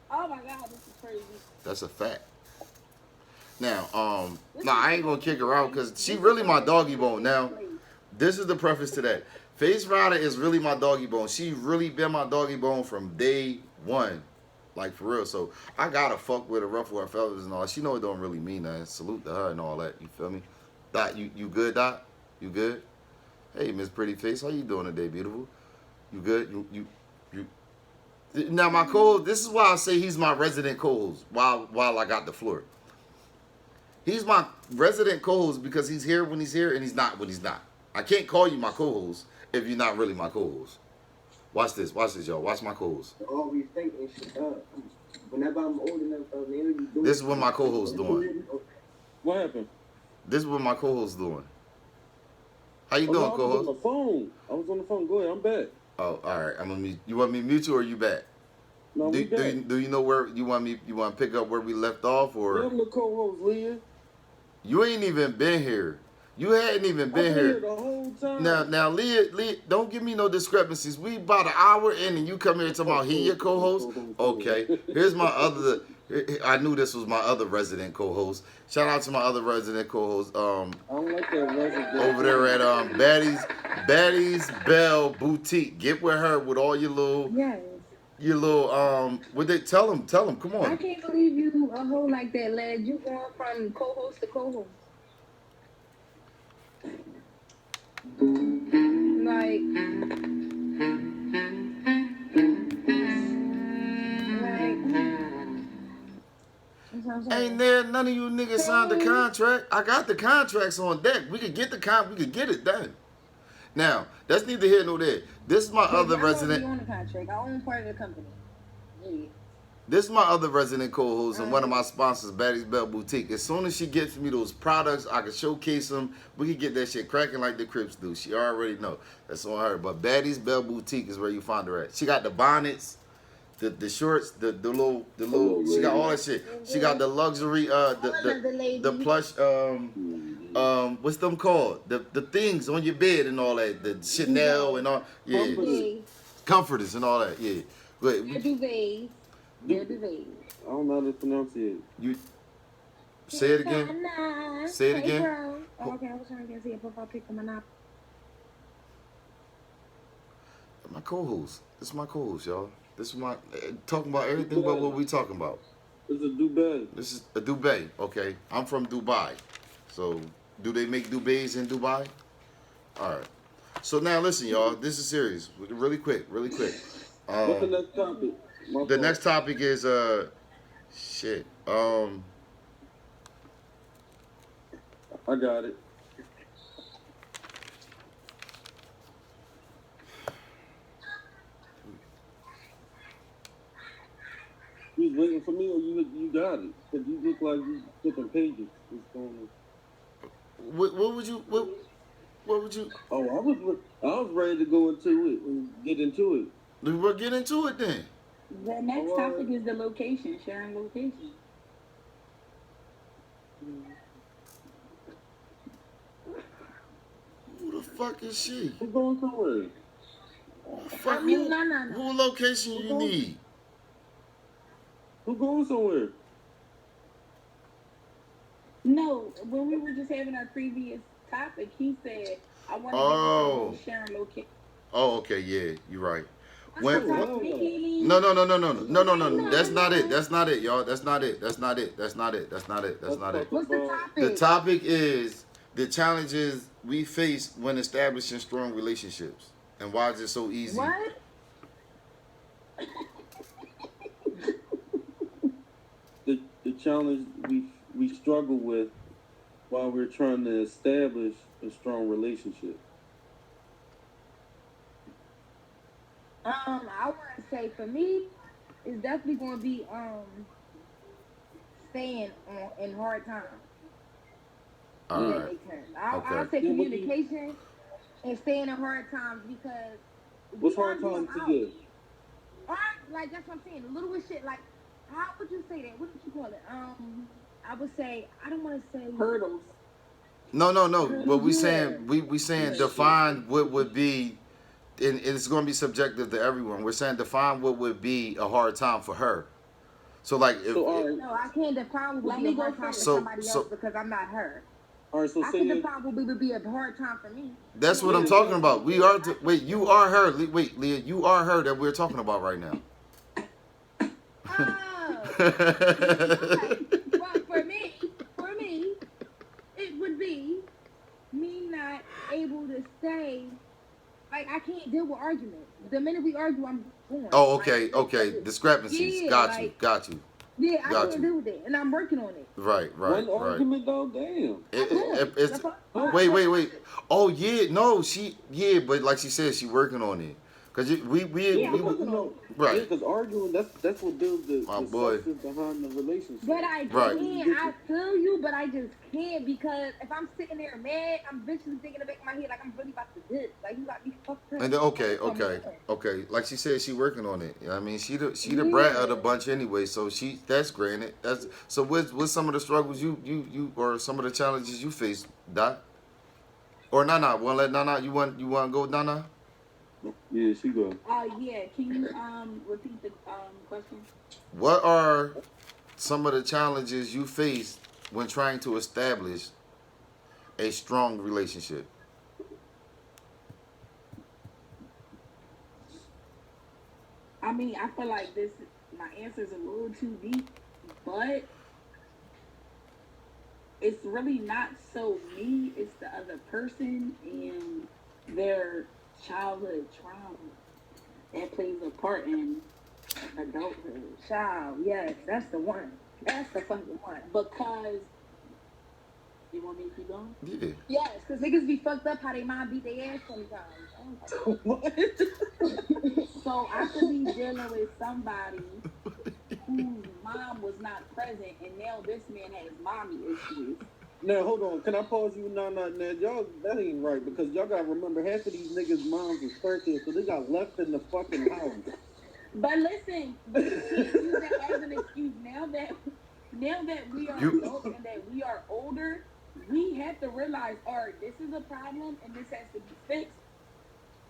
Oh my God, this is crazy. That's a fact. Now, I ain't gonna kick her out because she really my doggy bone. Now, this is the preface to that. Face Rider is really my doggy bone. She really been my doggy bone from day one. Like, for real. So, I gotta fuck with her, ruffle her feathers and all. She know it don't really mean nothing. Salute to her and all that. You feel me? Dot, you good, Dot? You good? Hey, Miss Pretty Face. How you doing today, beautiful? You good? You. Now, my co-host, this is why I say he's my resident co-host while I got the floor. He's my resident co-host because he's here when he's here and he's not when he's not. I can't call you my co-host if you're not really my co-host. Watch this, y'all. Watch my co-host. Always thinking shit up. Whenever I'm old enough, you do. This is what my co-host doing. What happened? This is what my co-host doing. How you doing, co-host? I was on the phone. Go ahead. I'm back. Oh, all right. I'm gonna mute. You want me to mute you or you back? No, we back. Do you know where you want me? You want to pick up where we left off, or? I'm the co-host, Leah. You ain't even been here. You hadn't even been here the whole time. Now, Leah, don't give me no discrepancies. We about an hour in, and you come here talking about he your co-host. Okay, here's my I knew this was my other resident co-host. Shout out to my other resident co-host. I don't like that resident. Over there at Baddies Bell Boutique. Get with her with all your little Yes. Would they tell them? Come I on. can't believe you a hoe like that, lad. You going from co-host to co-host. Like, that's what I'm saying. Ain't there none of you niggas signed the contract? I got the contracts on deck. We could get we could get it done. Now, that's neither here nor there. This is my other I resident. own the contract. I own part of the company. Yeah. This is my other resident co-host and one of my sponsors, Baddies Bell Boutique. As soon as she gets me those products, I can showcase them. We can get that shit cracking like the Crips do. She already know. That's on her. But Baddies Bell Boutique is where you find her at. She got the bonnets, the shorts, the little. She got all that shit. She got the luxury, the plush, what's them called? The things on your bed and all that. The Chanel and all. Yeah. Comforters and all that. Yeah. But They're duvets. I don't know how to pronounce it. you say it again. Say it again. Bro. Oh, okay, I was trying to see a profile pic of my knob. My co-host. This is my co-host, y'all. This is my talking about everything but what we talking about. It's a Dubai. This is a Dubai. Okay, I'm from Dubai. So, do they make Dubais in Dubai? All right. So now listen, y'all. This is serious. Really quick. What's the next topic? The next topic is shit. I got it. You was waiting for me, or you got it? Cause you look like you flipping pages. What's going on? What would you? Oh, I was ready to go into it and get into it. We'll get into it then. The next topic is the location, sharing location. Who the fuck is she? Who's going somewhere? Fuck who? No. Who location you need? Who going somewhere? No, when we were just having our previous topic, he said, I want to get sharing location. Oh, okay, yeah, you're right. No. That's not it, y'all. That's not it. What's the topic? The topic is the challenges we face when establishing strong relationships, and why is it so easy? What? The challenge we struggle with while we're trying to establish a strong relationship. I want to say for me, it's definitely going to be staying in hard times. All That right. makes sense. I'll say communication and staying in hard times because. What's hard times to you? Like that's what I'm saying. The littlest shit. Like, how would you say that? What would you call it? I would say I don't want to say hurdles. No. What we saying? We saying define what would be. And it's going to be subjective to everyone. We're saying define what would be a hard time for her. So like, no, I can't define what would be a hard time for somebody else because I'm not her. All right, so I can define what would be a hard time for me. That's what I'm talking about. We are. Wait, you are her. Wait, Leah, you are her that we're talking about right now. Well, for me, it would be me not able to say. Like, I can't deal with arguments. The minute we argue, I'm going. Oh, okay. Discrepancies. Yeah, got you. Yeah, I can't deal with it, and I'm working on it. Right. One argument though, damn. Wait. Oh yeah, no, but like she said, she working on it. Cause we right. Because arguing, that's what builds the substance behind the relationship. But I can't. I feel you, but I just can't because if I'm sitting there mad, I'm visually thinking in the back of my head like I'm really about to dip. Like you got me fucked up. And then, okay. Like she said, she working on it. I mean, she the brat of the bunch anyway. So that's granted. So what's some of the struggles you or some of the challenges you face, Doc? Or Nana? Want to let Nana? You want to go, Nana? Yeah, she go. Yeah. Can you repeat the question? What are some of the challenges you face when trying to establish a strong relationship? I mean, I feel like my answer is a little too deep, but it's really not so me, it's the other person and their childhood trauma that plays a part in adulthood. Child, yes, that's the one. That's the fucking one. Because you want me to keep going? Yeah. Yes, because niggas be fucked up how they mom beat their ass 20 times. What? So I could be dealing with somebody whose mom was not present, and now this man has mommy issues. Now, hold on. Can I pause you? No, y'all, that ain't right, because y'all gotta remember, half of these niggas' moms was 13, so they got left in the fucking house. But listen, you can't use that as an excuse. Now that we are adults and that we are older, we have to realize, all right, this is a problem and this has to be fixed,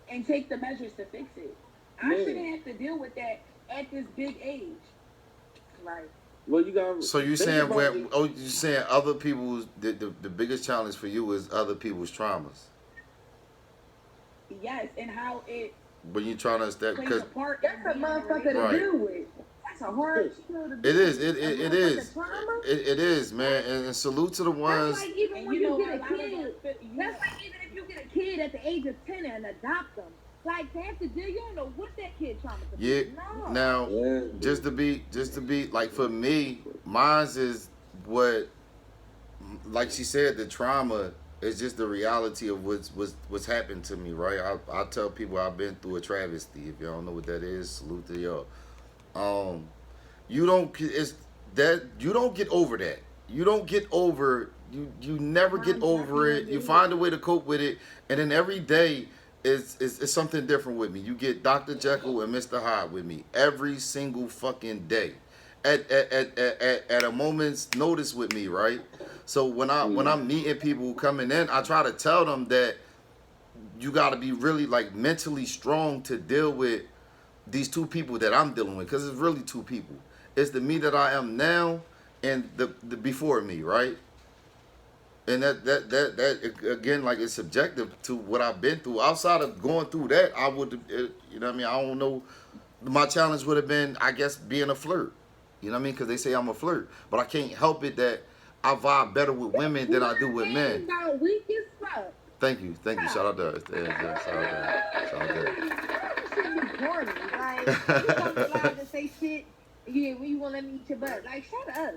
and take the measures to fix it. I shouldn't have to deal with that at this big age. Right. Well, you got. So you saying you saying other people's the biggest challenge for you is other people's traumas? Yes, and how it. But you trying to establish, because that's a motherfucker to deal with. That's a hard skill to do. It is. It is. It is, man. And salute to the ones. That's like even when you get a kid. That's like even if you get a kid at the age of 10 and adopt them. Like, to have to deal, you don't know what that kid trauma could be. Yeah. No. Now, just to be like, for me, mine's is what, like she said, the trauma is just the reality of what's happened to me, right? I tell people I've been through a travesty. If y'all don't know what that is, salute to y'all. You don't get over that. You don't get over. You never get over it. You find a way to cope with it, and then every day is something different with me. You get Dr. Jekyll and Mr. Hyde with me every single fucking day, at a moment's notice with me, right? So when I'm meeting people coming in, I try to tell them that you got to be really like mentally strong to deal with these two people that I'm dealing with, because it's really two people. It's the me that I am now and the before me, right? And that again, like, it's subjective to what I've been through. Outside of going through that, I would, you know what I mean? I don't know. My challenge would have been, I guess, being a flirt. You know what I mean? Because they say I'm a flirt, but I can't help it that I vibe better with women than I do with men. Weak as fuck. Thank you. Shout out to her. Yeah, shout out to her. Shit be corny. Like, you don't allowed to say shit. Yeah, when you won't let me eat your butt. Like, shut up.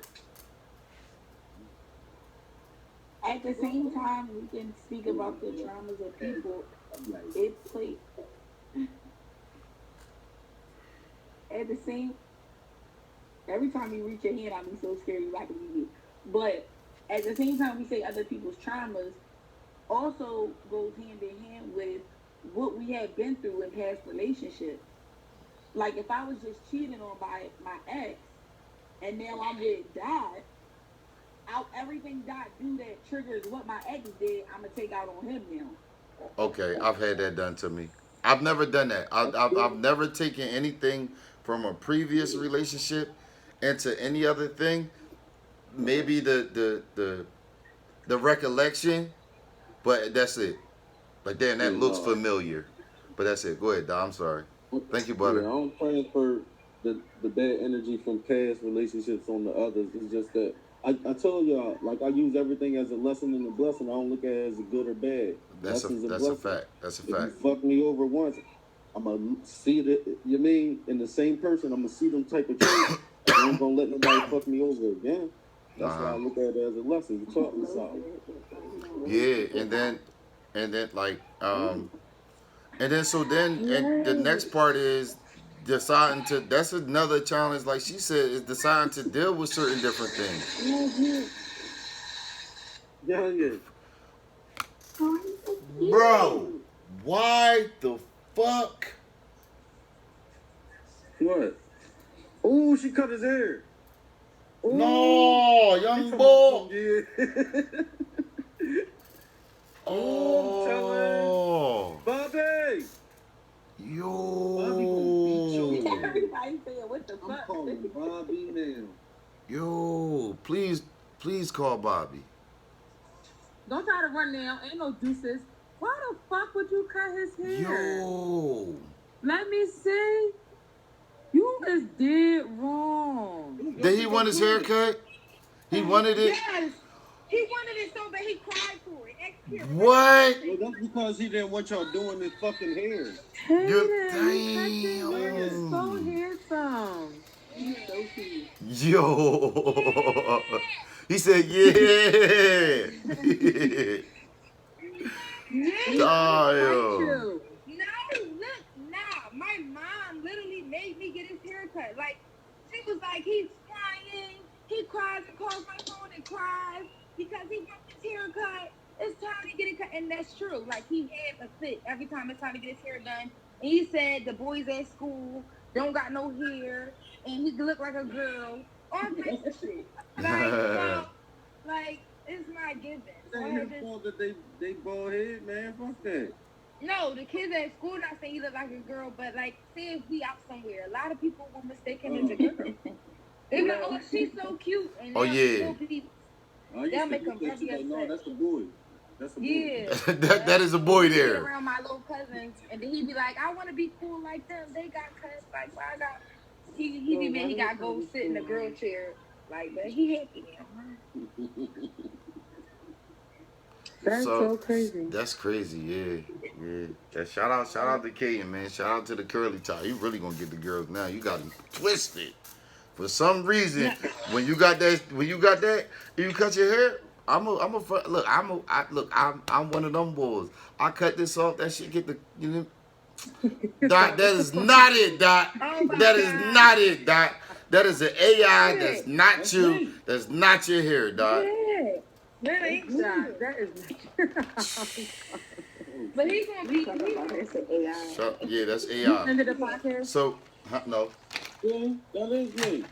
At the same time, we can speak about the traumas of people. It plays. At the same, every time you reach your hand, I'll be so scared you're not gonna be. But at the same time, we say other people's traumas also goes hand in hand with what we have been through in past relationships. Like, if I was just cheated on by my ex, and now I'm with Dad, everything Dad do that triggers what my ex did, I'm gonna take out on him now. Okay, I've had that done to me. I've never done that. I've never taken anything from a previous relationship into any other thing. Maybe the recollection, but that's it. Like, damn, that looks familiar. But that's it. Go ahead, Dom. I'm sorry. Thank you, brother. Yeah, I don't transfer the bad energy from past relationships on the others. It's just that I told y'all, like, I use everything as a lesson and a blessing. I don't look at it as a good or bad. That's a fact. That's a fact. If you fuck me over once, I'm going to see that, you mean, in the same person, I'm going to see them type of traits. I ain't going to let nobody fuck me over again. That's why I look at it as a lesson. You taught me something. Yeah, and then like, and the next part is deciding to, that's another challenge, like she said, is deciding to deal with certain different things. Yeah. Bro, why the fuck? What? Oh, she cut his hair. Ooh. No, young boy. Yeah. Oh, Bobby. Yo. Bobby gonna beat your ass. Everybody saying, what the I'm fuck? calling Bobby now. Yo, please call Bobby. Don't try to run now. Ain't no deuces. Why the fuck would you cut his hair? Yo. Let me see. You is dead wrong. Did he want his haircut? He wanted it? Yes. He wanted it so bad he cried for it. What? Well, that's because he didn't want y'all doing his fucking hair. Damn. So handsome. He's so cute. Yo. He said, yeah. Oh, yo. No, look, nah. My mom literally made me get his haircut. Like, she was like, he's crying. He cries and calls my phone and cries because he wants his haircut. It's time to get it cut. And that's true. Like, he had a fit every time it's time to get his hair done. And he said the boys at school don't got no hair. And he look like a girl. All types of shit. Like, it's not given. It ain't his fault that they bald head, man. Fuck that. No, the kids at school not saying he look like a girl, but like, say if we out somewhere, a lot of people will mistake him as a girl. They be like, oh, she's so cute. And Oh, yeah. They'll make him very upset. No, that's a boy. That's a boy. Yeah. that is a boy He there. around my little cousins, and then he be like, I want to be cool like them. They got cuts like I got. He be mad he got to go sit in the girl chair. Like, but he happy now. That's so crazy. That's crazy, yeah. Shout out to Kaden, man. Shout out to the curly tie. You really gonna get the girls now. You got them twisted. For some reason, when you got that, you cut your hair. I'm one of them boys. I cut this off. That shit get the Dot. That is not it, Dot. That is not it, Dot. That is an AI. That's not you. That's not your hair, Dot. That ain't Dot. That is. But he's gonna be. AI. So, yeah, that's AI. End of the podcast. So, no. Yeah, that is me.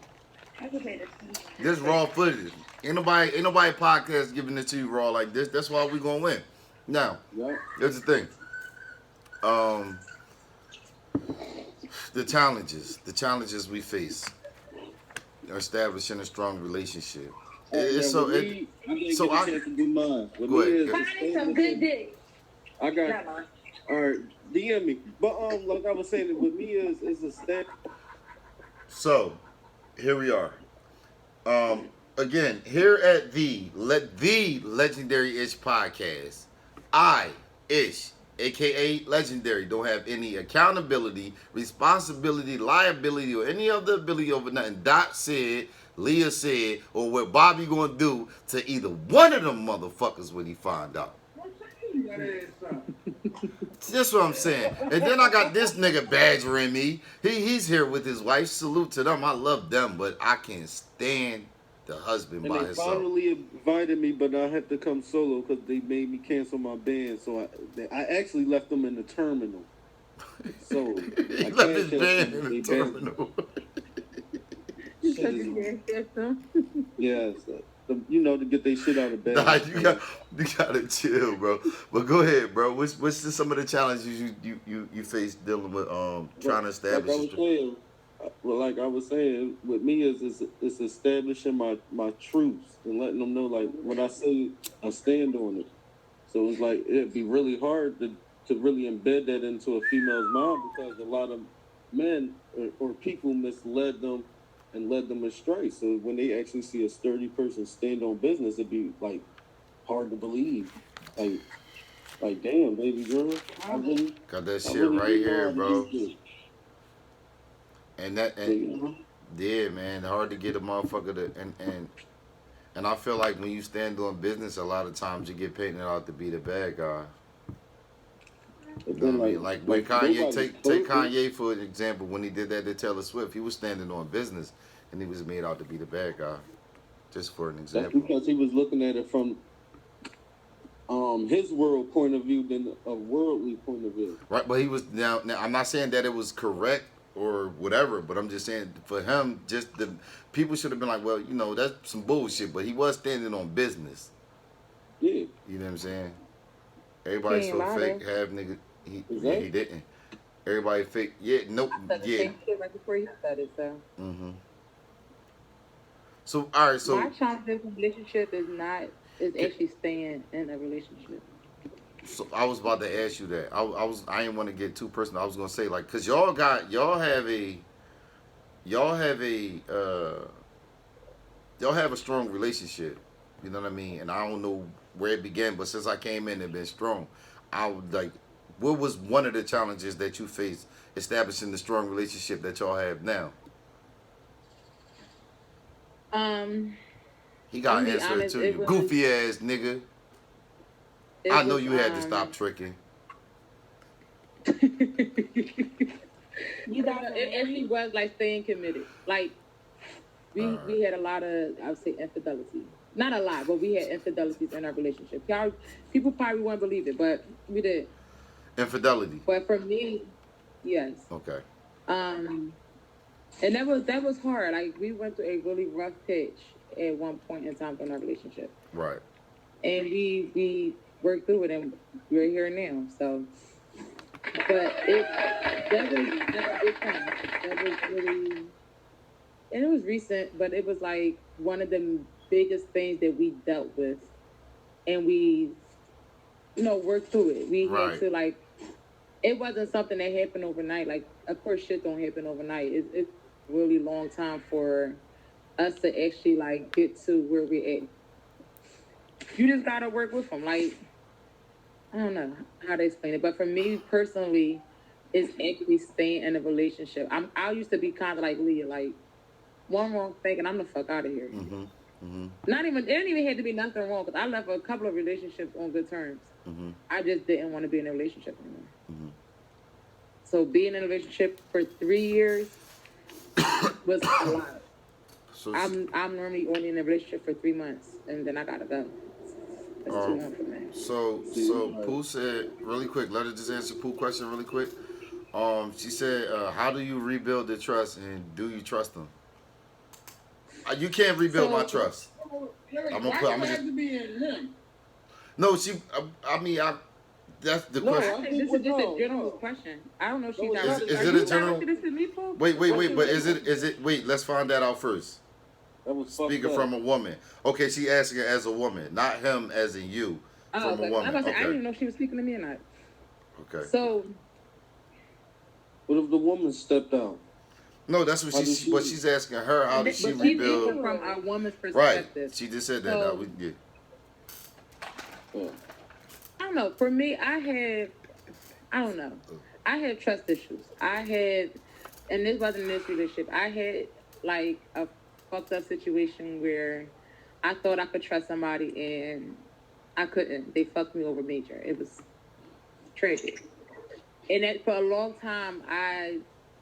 This raw footage. Ain't nobody podcast giving it to you raw like this. That's why we gonna win. Now, here's the thing. The challenges we face are establishing a strong relationship. Finding some good dick. I got. All right, DM me. But like I was saying, with me is a step. So, here we are. Again, here at the Legendary Ish podcast, I, Ish, aka Legendary, don't have any accountability, responsibility, liability, or any other ability over nothing Dot said, Leah said, or what Bobby gonna do to either one of them motherfuckers when he find out. That's what I'm saying. And then I got this nigga badgering me. He's here with his wife. Salute to them. I love them, but I can't stand the husband by himself. They finally invited me, but I had to come solo because they made me cancel my band. So I actually left them in the terminal. So he left his band in the terminal. Yes. To get their shit out of bed. Nah, you gotta chill, bro. But go ahead, bro. What's some of the challenges you face dealing with trying to establish? Like I was saying, with me is establishing my truths and letting them know like when I say I stand on it. So it's like it'd be really hard to really embed that into a female's mind because a lot of men or people misled them and led them astray. So when they actually see a sturdy person stand on business, it'd be like hard to believe. Like damn, baby girl, got that shit right here, bro. Yeah, man, hard to get a motherfucker to and I feel like when you stand on business, a lot of times you get painted out to be the bad guy. You know what I mean? Like when Kanye, take Kanye for an example, when he did that to Taylor Swift, he was standing on business and he was made out to be the bad guy. Just for an example. That's because he was looking at it from his world point of view than a worldly point of view. Right, but he was now I'm not saying that it was correct or whatever, but I'm just saying for him, just the people should have been like, well, that's some bullshit, but he was standing on business. Yeah. You know what I'm saying? Everybody so fake, half nigga. He didn't. Everybody fake. Yeah, nope. Yeah. Same shit right before you said it, so. Mm-hmm. So all right, My so challenge in a relationship is actually staying in a relationship. I was about to ask you that. I didn't want to get too personal. I was gonna say like, cause y'all have a strong relationship. You know what I mean? And I don't know where it began, but since I came in, it's been strong. I would like, what was one of the challenges that you faced establishing the strong relationship that y'all have now? Um, He I'm got gonna to be answer it honest. to you, goofy ass nigga. I It know was you had to stop tricking. You got it actually was like staying committed. Like we had a lot of, I would say, infidelity. Not a lot, but we had infidelities in our relationship. Y'all, people probably won't believe it, but we did. Infidelity. But for me, yes. Okay. Um, and that was hard. Like we went through a really rough pitch at one point in time in our relationship. Right. And we worked through it, and we're here now. So, but that was a big time. That was really, and it was recent, but it was like one of the biggest things that we dealt with, and we, worked through it. We had to like, it wasn't something that happened overnight. Like, of course, shit don't happen overnight. It's a really long time for us to actually like get to where we're at. You just gotta work with them. Like, I don't know how to explain it, but for me personally, it's actually staying in a relationship. I used to be kind of like Leah, like one wrong thing and I'm the fuck out of here. Mm-hmm. Mm-hmm. Not even, it didn't even have to be nothing wrong, because I left a couple of relationships on good terms. Mm-hmm. I just didn't want to be in a relationship anymore. Mm-hmm. So being in a relationship for 3 years was a lot. So I'm normally only in a relationship for 3 months, and then I gotta go. That's too long for me. So Pooh said really quick. Let her just answer Pooh question really quick. She said, "How do you rebuild the trust, and do you trust them?" You can't rebuild my trust. I'm gonna just. To be in him? No, she. I mean, that's the question. I think this is just a general question. I don't know if she's not. Is it a general? This to me, Pooh? Wait. But is it? Wait. Let's find that out first. That was Speaking from a woman. Okay, she asking it as a woman, not him as in you. Oh, from a woman. I didn't even know if she was speaking to me or not. Okay. So. What if the woman stepped out? No, that's what but she's asking her. How does she rebuild? From a woman's perspective. Right. She just said that. So, I don't know. For me, I don't know. I had trust issues. And this wasn't in this relationship. I had like a fucked up situation where I thought I could trust somebody and I couldn't. They fucked me over major. It was tragic. And that for a long time, I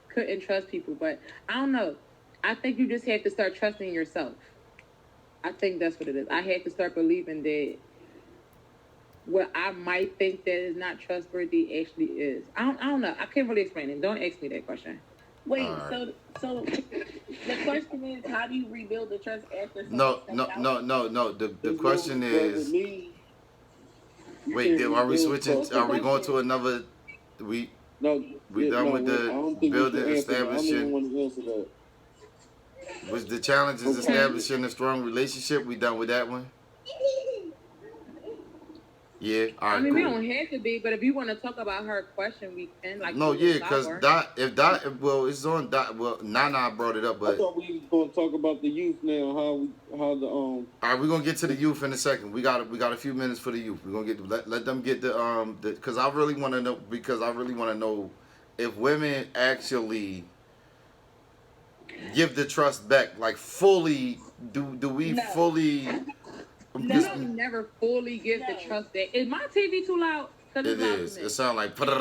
couldn't trust people. But I don't know. I think you just have to start trusting yourself. I think that's what it is. I had to start believing that what I might think that is not trustworthy actually is. I don't know. I can't really explain it. Don't ask me that question. Wait, so the question is, how do you rebuild the trust after? No. The question is. Wait, are we switching? Are we going to another? We done with the building establishing. Was the challenges establishing a strong relationship? We done with that one? Yeah. All right. I mean, cool. We don't have to be, but if you want to talk about her question, we can. Like, no, yeah, because it's on Dot. Well, Nana brought it up, but I thought we was going to talk about the youth now. How the All right, we're gonna get to the youth in a second. We got a few minutes for the youth. We're gonna let them get the because I really want to know if women actually give the trust back, like fully. Do we fully? No, never fully give the trust back. Is my TV too loud? It is. It sounds like. That's what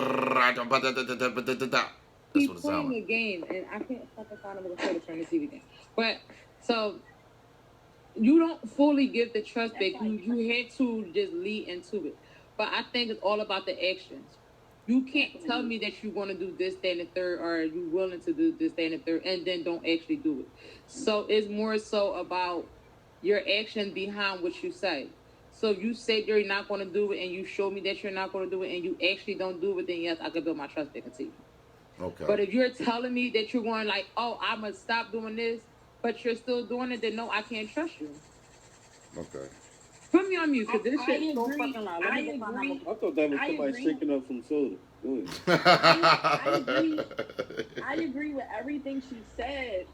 He's it sounds playing like. a game, and I can't fucking find him to turn the TV down. But so you don't fully give the trust back. You had to just lead into it. But I think it's all about the actions. You can't tell me that you're going to do this, that, and the third, or you're willing to do this, that, and the third, and then don't actually do it. So it's more so about your action behind what you say. So you say you're not going to do it, and you show me that you're not going to do it, and you actually don't do it, then yes, I can build my trust back into you. Okay. But if you're telling me that you're going like, oh, I'm going to stop doing this, but you're still doing it, then no, I can't trust you. Okay. Put me on mute, because this shit is so agree. fucking loud. Let me get my number. I thought that was I somebody agree. shaking up some soda. Go ahead. I agree with everything she said,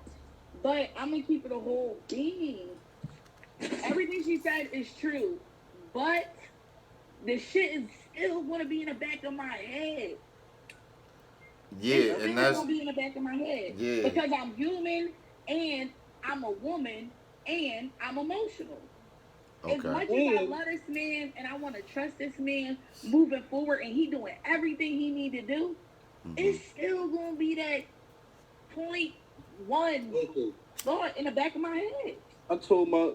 but I'm gonna keep it a whole being. Everything she said is true, but the shit is still gonna be in the back of my head. Yeah, It's and still that's gonna be in the back of my head. yeah. Because I'm human and I'm a woman and I'm emotional. As Okay. much as I love this man and I want to trust this man moving forward and he doing everything he need to do, it's still gonna be that 0.1 thought in the back of my head. I told my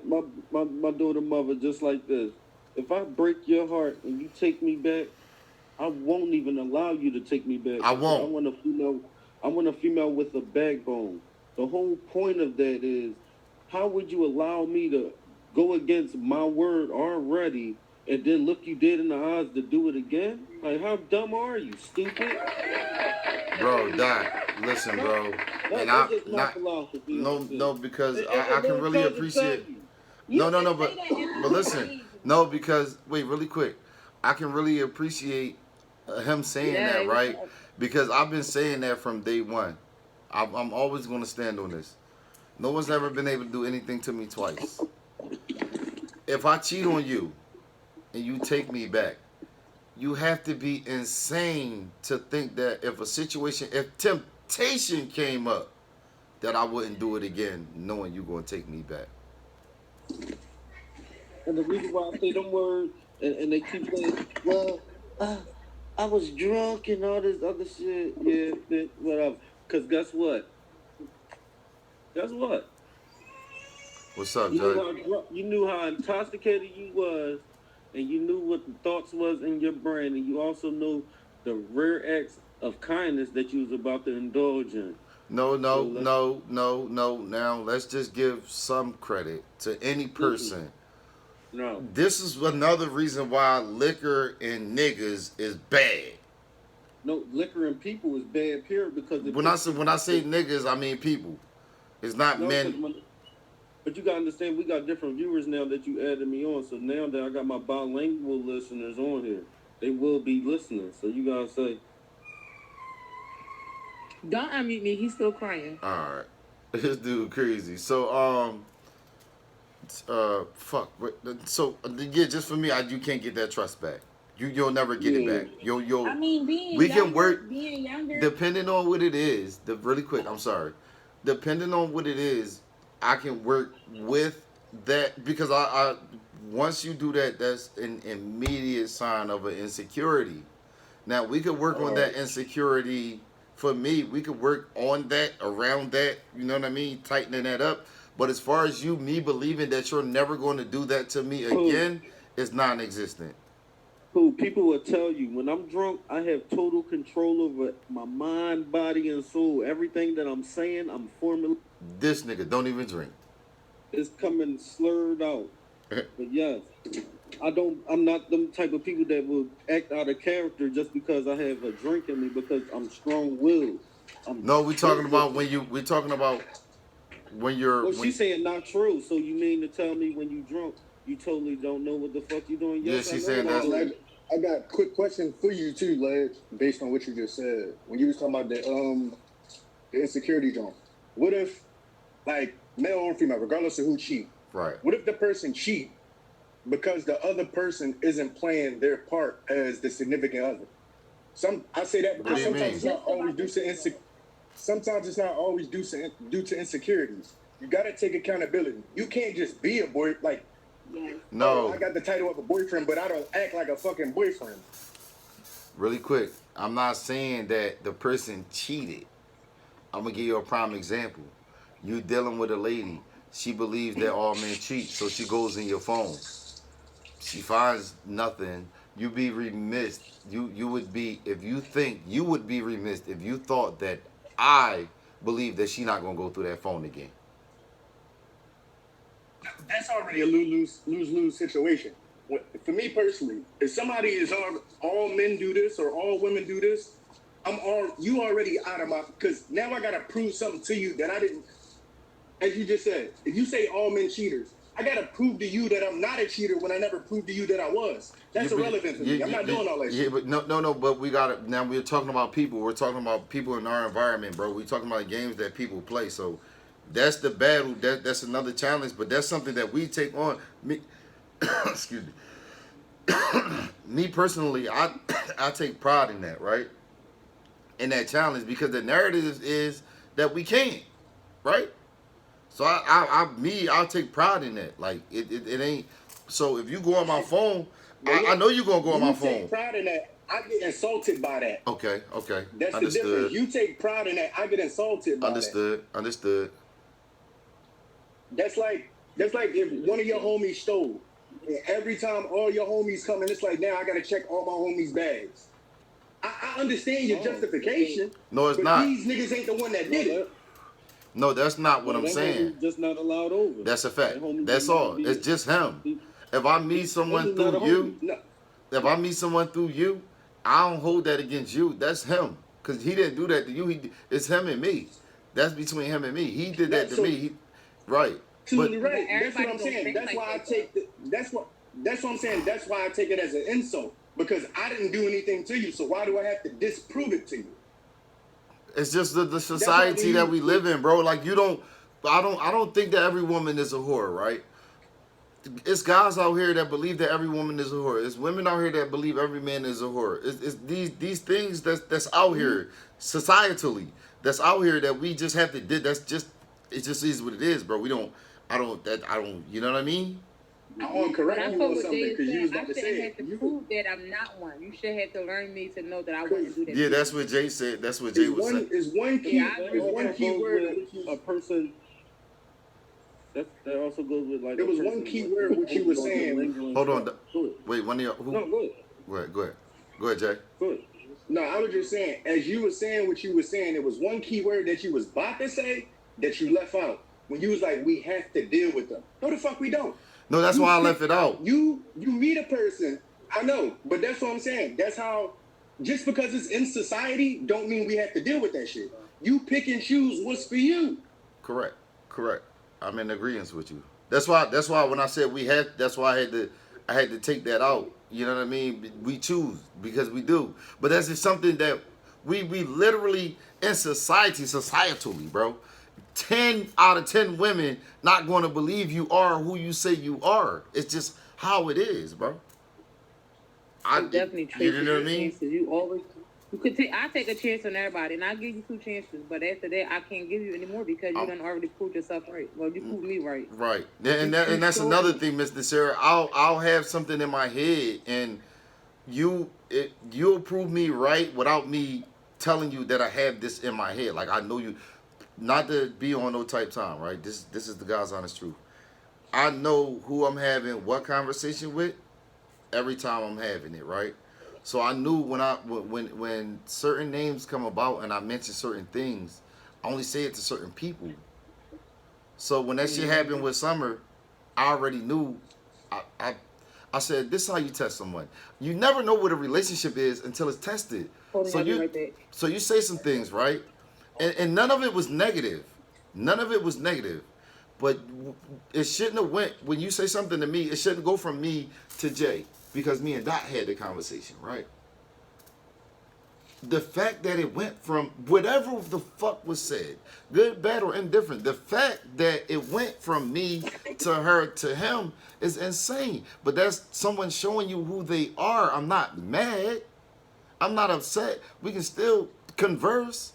daughter mother just like this. If I break your heart and you take me back, I won't even allow you to take me back. I won't. I want a female with a backbone. The whole point of that is, how would you allow me to go against my word already and then look you dead in the eyes to do it again? Like, how dumb are you, stupid? Bro, Doc, listen, bro. And That's just my philosophy. no, because I can really appreciate. No, but listen, no, because wait, really quick, I can really appreciate him saying that, right? Because I've been saying that from day one. I'm always going to stand on this. No one's ever been able to do anything to me twice. If I cheat on you and you take me back, you have to be insane to think that if temptation came up, that I wouldn't do it again, knowing you're going to take me back. And the reason why I say them words, and they keep saying, well, I was drunk and all this other shit. Yeah, whatever. Because guess what? What's up, Jay? You knew how intoxicated you was, and you knew what the thoughts was in your brain, and you also knew the rare acts of kindness that you was about to indulge in. No. Now let's just give some credit to any person. No. This is another reason why liquor and niggas is bad. No, liquor and people is bad, period. Because when I say niggas, I mean people. It's not men. But you gotta understand, we got different viewers now that you added me on. So now that I got my bilingual listeners on here, they will be listening. So you gotta say, don't unmute me. He's still crying. All right, this dude crazy. So fuck. So yeah, just for me, you can't get that trust back. You'll never get it back. I mean, being younger. Depending on what it is. Really quick, I'm sorry. Depending on what it is, I can work with that because I once you do that, that's an immediate sign of an insecurity. Now we could work on that insecurity. For me, we could work on that, around that. You know what I mean? Tightening that up. But as far as me believing that you're never going to do that to me again, is non-existent. People will tell you, when I'm drunk, I have total control over my mind, body, and soul. Everything that I'm saying, I'm formulating. This nigga don't even drink. It's coming slurred out. But yes, I'm not them type of people that will act out of character just because I have a drink in me, because I'm strong-willed. No, we're talking about when you're... Well, she's saying not true. So you mean to tell me when you drunk, you totally don't know what the fuck you doing? Yes, she's saying that. I got a quick question for you too, Ledge, based on what you just said. When you was talking about the insecurity joint. What if, like, male or female, regardless of who cheat, right? What if the person cheat because the other person isn't playing their part as the significant other? I say that because sometimes it's not always due to insecurities. You got to take accountability. You can't just be a boy like. No. I got the title of a boyfriend, but I don't act like a fucking boyfriend. Really quick, I'm not saying that the person cheated. I'm going to give you a prime example. You dealing with a lady. She believes that all men cheat, so she goes in your phone. She finds nothing. You be remiss. You would be remiss if you thought that I believe that she not going to go through that phone again. That's already a lose-lose situation. For me personally, if somebody is all men do this or all women do this, you already out of my, because now I gotta prove something to you that I didn't. as you just said, if you say all men cheaters, I gotta prove to you that I'm not a cheater when I never proved to you that I was. That's irrelevant for me. I'm not doing all that shit. Yeah, but no. But we got it. Now we're talking about people. We're talking about people in our environment, bro. We're talking about games that people play. So that's the battle. That's another challenge. But that's something that we take on. Me, excuse me. Me personally, I take pride in that, right? In that challenge, because the narrative is that we can, right? So I'll take pride in that. Like it ain't. So if you go on my phone, I know you're gonna go on my phone. You take pride in that. I get insulted by that. Okay. That's the difference. You take pride in that. I get insulted by that. Understood. That's like if one of your homies stole, and every time all your homies come in, it's like, now I gotta check all my homies' bags. I understand your justification. No, it's but not. These niggas ain't the one that did it. No, that's not what I'm saying. Just not allowed over. That's a fact. That's all. It's just him. If I meet someone through you, I don't hold that against you. That's him, because he didn't do that to you. It's him and me. That's between him and me. He did that to me. Right. Absolutely right. That's what I'm saying. That's why I take that's what I'm saying. That's why I take it as an insult, because I didn't do anything to you. So why do I have to disprove it to you? It's just the society that we live in, bro. Like I don't think that every woman is a whore, right? It's guys out here that believe that every woman is a whore. It's women out here that believe every man is a whore. It's these things that's out here societally, that's out here that we just have to do. It just is what it is, bro. I don't. You know what I mean? I want to correct you on something, because you was about to say I shouldn't have to prove that I'm not one. You should have to learn me to know that I wouldn't do that. Yeah, that's what Jay said. That's what Jay was saying. Is one key word a person. That also goes with like. There was one key word which you were saying. Hold on. Wait, one of y'all. Who? No, go ahead. Go ahead, Jay. Go ahead. No, I was just saying, as you were saying what you were saying, there was one key word that you was about to say that you left out. When you was like, we have to deal with them. No, the fuck we don't. No, that's why I left it out. You meet a person, I know, but that's what I'm saying. That's how, just because it's in society, don't mean we have to deal with that shit. You pick and choose what's for you. Correct. I'm in agreement with you. That's why when I said that's why I had to take that out. You know what I mean? We choose because we do. But that's just something that we literally in societally, bro. 10 out of 10 women not going to believe you are who you say you are. It's just how it is, bro. I definitely take you know what I mean? I take a chance on everybody, and I'll give you 2 chances. But after that, I can't give you any more because you done already proved yourself right. Well, you proved me right. Right, and that's another thing, Mr. Sarah. I'll have something in my head, and you'll prove me right without me telling you that I have this in my head. Like I know you. Not to be on no type time, right? This is the God's honest truth. I know who I'm having what conversation with every time I'm having it, right? So I knew when certain names come about and I mention certain things, I only say it to certain people. So when that shit happened with Summer, I already knew. I said, this is how you test someone. You never know what a relationship is until it's tested. So you say some things, right? And none of it was negative. But it shouldn't have went, when you say something to me, it shouldn't go from me to Jay. Because me and Dot had the conversation, right? The fact that it went from whatever the fuck was said, good, bad, or indifferent, the fact that it went from me to her to him is insane. But that's someone showing you who they are. I'm not mad. I'm not upset. We can still converse.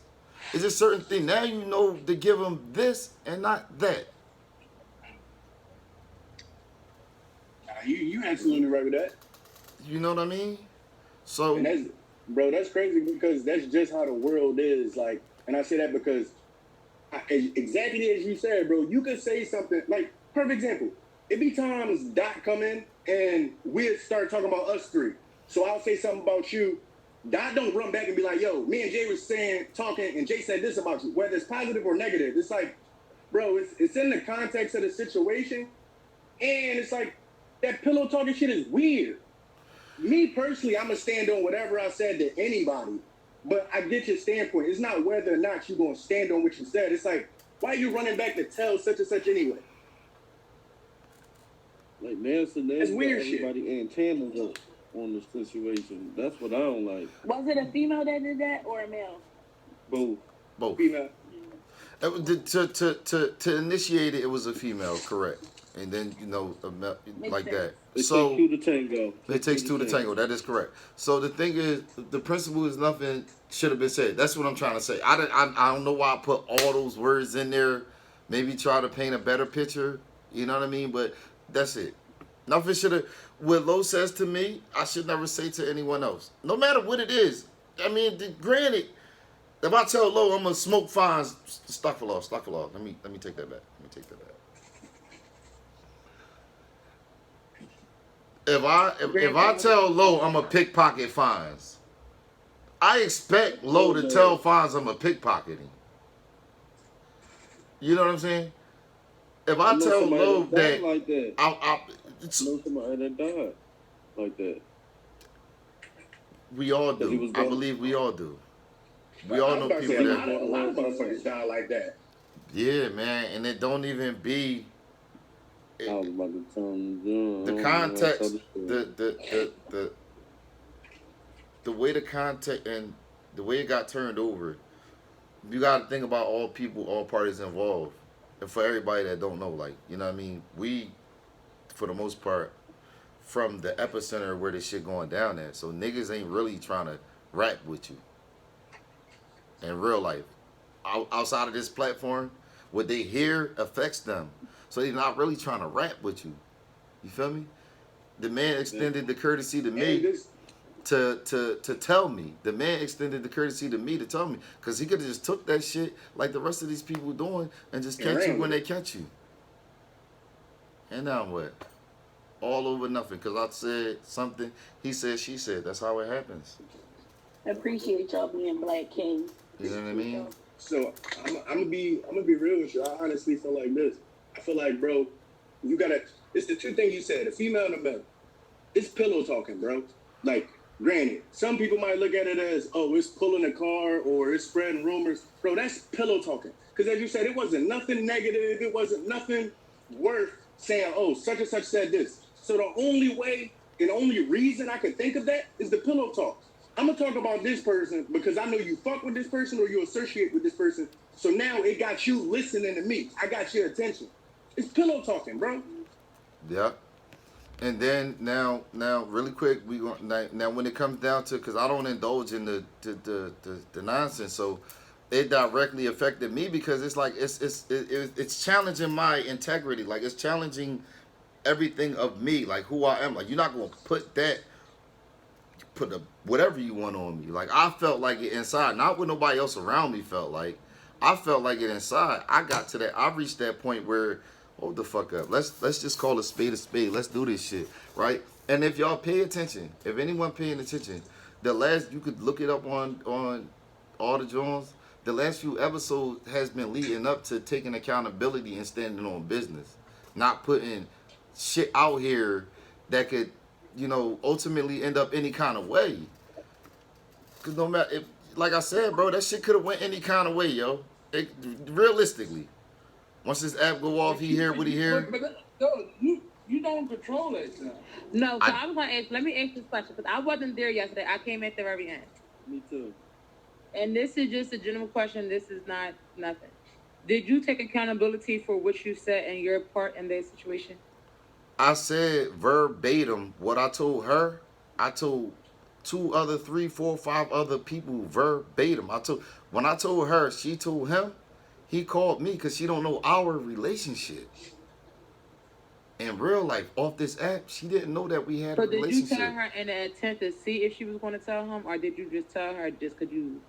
It's just certain thing. Now you know to give them this and not that. You absolutely right with that. You know what I mean? So, and that's crazy because that's just how the world is. Like, and I say that because exactly as you said, bro. You could say something like, perfect example. It be times Dot come in and we'll start talking about us three. So I'll say something about you. Dot don't run back and be like, yo, me and Jay was talking, and Jay said this about you, whether it's positive or negative. It's like, bro, it's in the context of the situation, and it's like, that pillow talking shit is weird. Me personally, I'm going to stand on whatever I said to anybody, but I get your standpoint. It's not whether or not you're going to stand on what you said. It's like, Why are you running back to tell such and such anyway? Like Nelson, That's weird shit. Everybody antennas up on the situation. That's what I don't like. Was it a female that did that or a male? Both. Female. To initiate it, it was a female, correct? And then like that. It So takes two to tango. it takes two to tango. That is correct. So the thing is, the principle is nothing should have been said. That's what I'm trying to say. I don't know why I put all those words in there. Maybe try to paint a better picture. You know what I mean? But that's it. Nothing should have. What Lo says to me, I should never say to anyone else. No matter what it is. I mean, granted, if I tell Lo I'm gonna smoke fines, stock for law. Let me take that back. If I tell Lo I'm a pickpocket fines, I expect Lo to tell fines I'm a pickpocket him. You know what I'm saying? If I tell Lo that, like that. I know somebody that died like that. We all do. I believe we all do. We all know people that. A lot of motherfuckers die like that. Yeah, man, and it don't even be. I was about to tell them The context, the way the context and the way it got turned over, you got to think about all people, all parties involved, and for everybody that don't know, like, you know what I mean, we, for the most part, from the epicenter where this shit going down at, so niggas ain't really trying to rap with you in real life. Outside of this platform, what they hear affects them. So they're not really trying to rap with you. You feel me? The man extended the courtesy to me to tell me. The man extended the courtesy to me to tell me. Because he could have just took that shit like the rest of these people doing and just catch you when they catch you. And now what? All over nothing. Because I said something. He said, she said. That's how it happens. I appreciate y'all being Black Kings. You know what I mean? So I'm gonna be real with you. I honestly feel like this. I feel like, bro, you gotta. It's the two things you said: a female and a male. It's pillow talking, bro. Like, granted, some people might look at it as, oh, it's pulling a car or it's spreading rumors, bro. That's pillow talking. Because as you said, it wasn't nothing negative. It wasn't nothing worth saying, oh, such and such said this. So the only way and only reason I can think of that is the pillow talk. I'm gonna talk about this person because I know you fuck with this person or you associate with this person. So now it got you listening to me. I got your attention. It's pillow talking, bro. Yeah. And then now, really quick, we go now when it comes down to, because I don't indulge in the nonsense, so it directly affected me because it's like it's challenging my integrity, like it's challenging everything of me, like who I am. Like, you're not gonna put whatever you want on me. Like, I felt like it inside, not what nobody else around me felt like. I felt like it inside. I got to that. I reached that point where, hold the fuck up. Let's just call a spade a spade. Let's do this shit, right? And if y'all pay attention, if anyone paying attention, you could look it up on all the Jones. The last few episodes has been leading up to taking accountability and standing on business, not putting shit out here that could, ultimately end up any kind of way. Cause no matter if, like I said, bro, that shit could have went any kind of way, yo. Realistically, once this app go off, he hear what he hear. But you don't control it. No, so I was gonna ask. Let me ask this question because I wasn't there yesterday. I came at the very end. Me too. And this is just a general question. This is not nothing. Did you take accountability for what you said and your part in that situation? I said verbatim what I told her. I told 2 other, 3, 4, 5 other people verbatim. When I told her, she told him. He called me because she don't know our relationship. In real life, off this app, she didn't know that we had a relationship. Did you tell her in an attempt to see if she was going to tell him, or did you just tell her just because you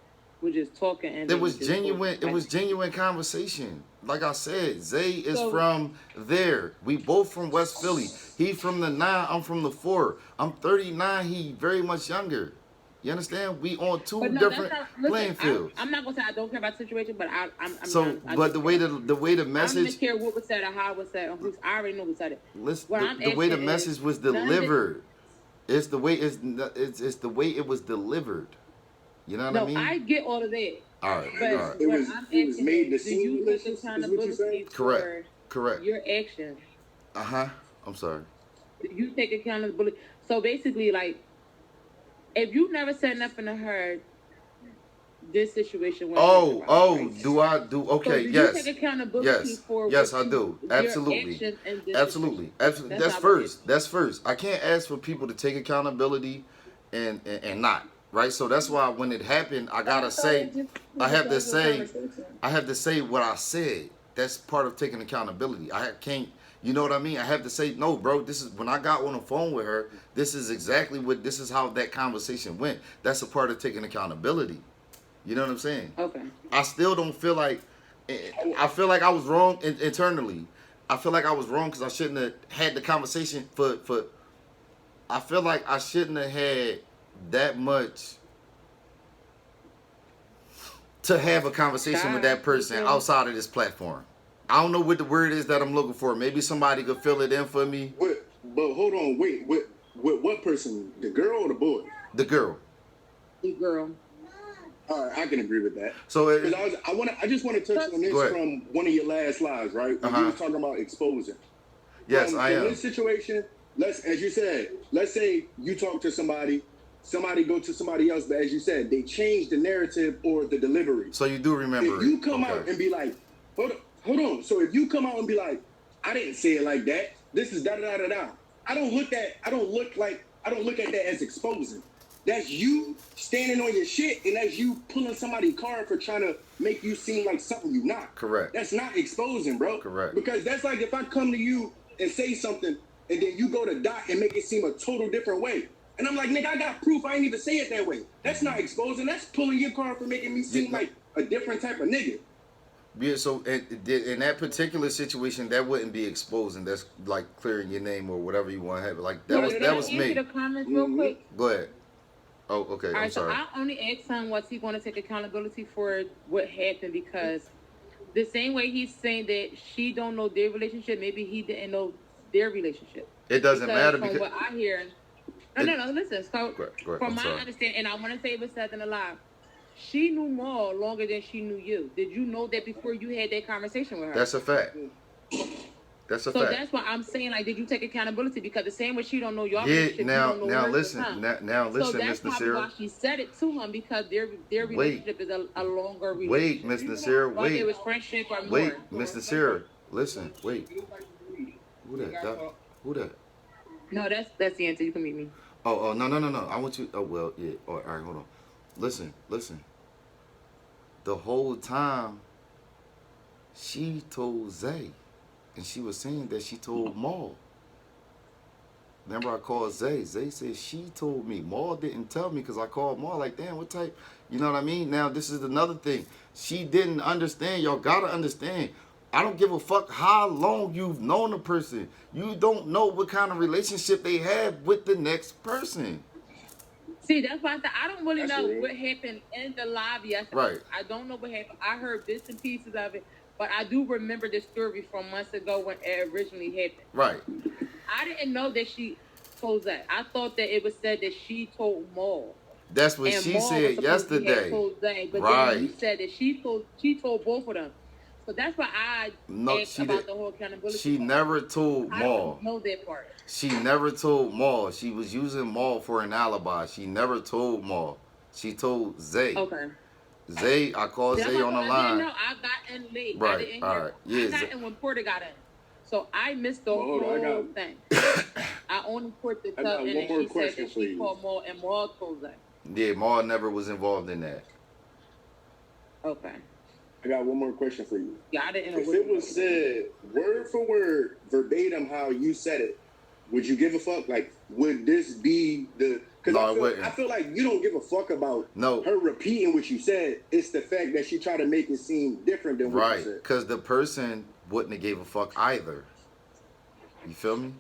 were just talking? And it was genuine. It was genuine conversation. Like I said, Zay is from there. We both from West Philly. He from the 9. I'm from the 4. I'm 39. He very much younger. You understand? We on 2 different playing fields. I'm not gonna say I don't care about the situation, but I'm so. But the way the message. I don't care what was said or how it was said. I already know who said it. Listen, the way the message was delivered. It's the way it was delivered. You know what I mean? No, I get all of that. All right. But All right. It what was I'm it was asking made to is, do seem you take malicious. Is what you accountability said? Correct. for Correct. your actions? I'm sorry. Do you take accountability? So basically, like, if you never said nothing to her, this situation went Oh, right? do I do? So Okay, do you yes, take accountability yes, for yes, what I you, do. your Absolutely, actions in this situation? absolutely, absolutely. That's That's not what it is. first. That's first. I can't ask for people to take accountability and not right. So that's why when it happened, I gotta say, I have to say, I have to say what I said. That's part of taking accountability. I can't. You know what I mean? I have to say, no, bro. This is when I got on the phone with her. This is exactly what. This is how that conversation went. That's a part of taking accountability. You know what I'm saying? Okay. I still don't feel like. I feel like I was wrong internally. I feel like I was wrong because I shouldn't have had the conversation for. I feel like I shouldn't have had that much to have a conversation with that person outside of this platform. I don't know what the word is that I'm looking for. Maybe somebody could fill it in for me. But hold on, wait. With what person? The girl or the boy? The girl. The girl. All right, I can agree with that. So I just want to touch on this from one of your last lives, right? When you was talking about exposing. Yes, I am. In this situation, as you said, let's say you talk to somebody go to somebody else, but as you said, they change the narrative or the delivery. So you do remember if you come out and be like, hold on. So if you come out and be like, I didn't say it like that. This is da da da da. I don't look at that as exposing. That's you standing on your shit, and that's you pulling somebody's card for trying to make you seem like something you're not. Correct. That's not exposing, bro. Correct. Because that's like if I come to you and say something, and then you go to Doc and make it seem a total different way. And I'm like, nigga, I got proof. I ain't even say it that way. That's not exposing. That's pulling your card for making me seem like a different type of nigga. Yeah, so in that particular situation, that wouldn't be exposing. That's like clearing your name or whatever you want to have. Like that was me. The comments real quick. Go ahead. Oh, okay. All right, I'm sorry. so I only asked him was he going to take accountability for what happened, because the same way he's saying that she don't know their relationship, maybe he didn't know their relationship. It doesn't matter from what I hear. No. Listen. So go ahead. From my understanding, and I want to say it was said in the live, she knew more longer than she knew you. Did you know that before you had that conversation with her? That's a fact. That's a so fact. So that's why I'm saying, like, did you take accountability? Because the same way she don't know your relationship, you don't know now hers listen, now listen, so that's Miss probably Nasira. why she said it to him, because their relationship is a longer relationship. Wait, Miss Nasira, wait. It was friendship or more. Wait, Miss Nasira, listen, wait. Who that? Who that? No, that's the answer. You can meet me. Oh, no. I want you. Oh, well, yeah. All right, hold on. Listen. The whole time, she told Zay, and she was saying that she told Maul. Remember, I called Zay. Zay said she told me. Maul didn't tell me because I called Maul. Like, damn, what type? You know what I mean? Now, this is another thing. She didn't understand. Y'all gotta understand. I don't give a fuck how long you've known a person. You don't know what kind of relationship they have with the next person. See, that's why I don't really know what happened in the live yesterday. Right. I don't know what happened. I heard bits and pieces of it, but I do remember the story from months ago when it originally happened. Right. I didn't know that she told that. I thought that it was said that she told Maul. That's what she said yesterday. But then you said that she told both of them. So that's why I asked about the whole accountability. She never told Maul. I don't know that part. She never told Maul. She was using Maul for an alibi. She never told Maul. She told Zay. Okay. Zay, I called Zay on the line. I didn't know. I got in late. Right. I didn't hear. All right. Yeah, I got in when Porter got in. So I missed the whole thing. I only put the tub in and she said that she called Maul and Maul told Zay. Yeah, Maul never was involved in that. Okay. I got one more question for you. Got it. If it was said word for word, verbatim, how you said it, would you give a fuck? Like, would this be the? Because I feel like you don't give a fuck about her repeating what you said. It's the fact that she tried to make it seem different than what you said. Right, because the person wouldn't have gave a fuck either. You feel me?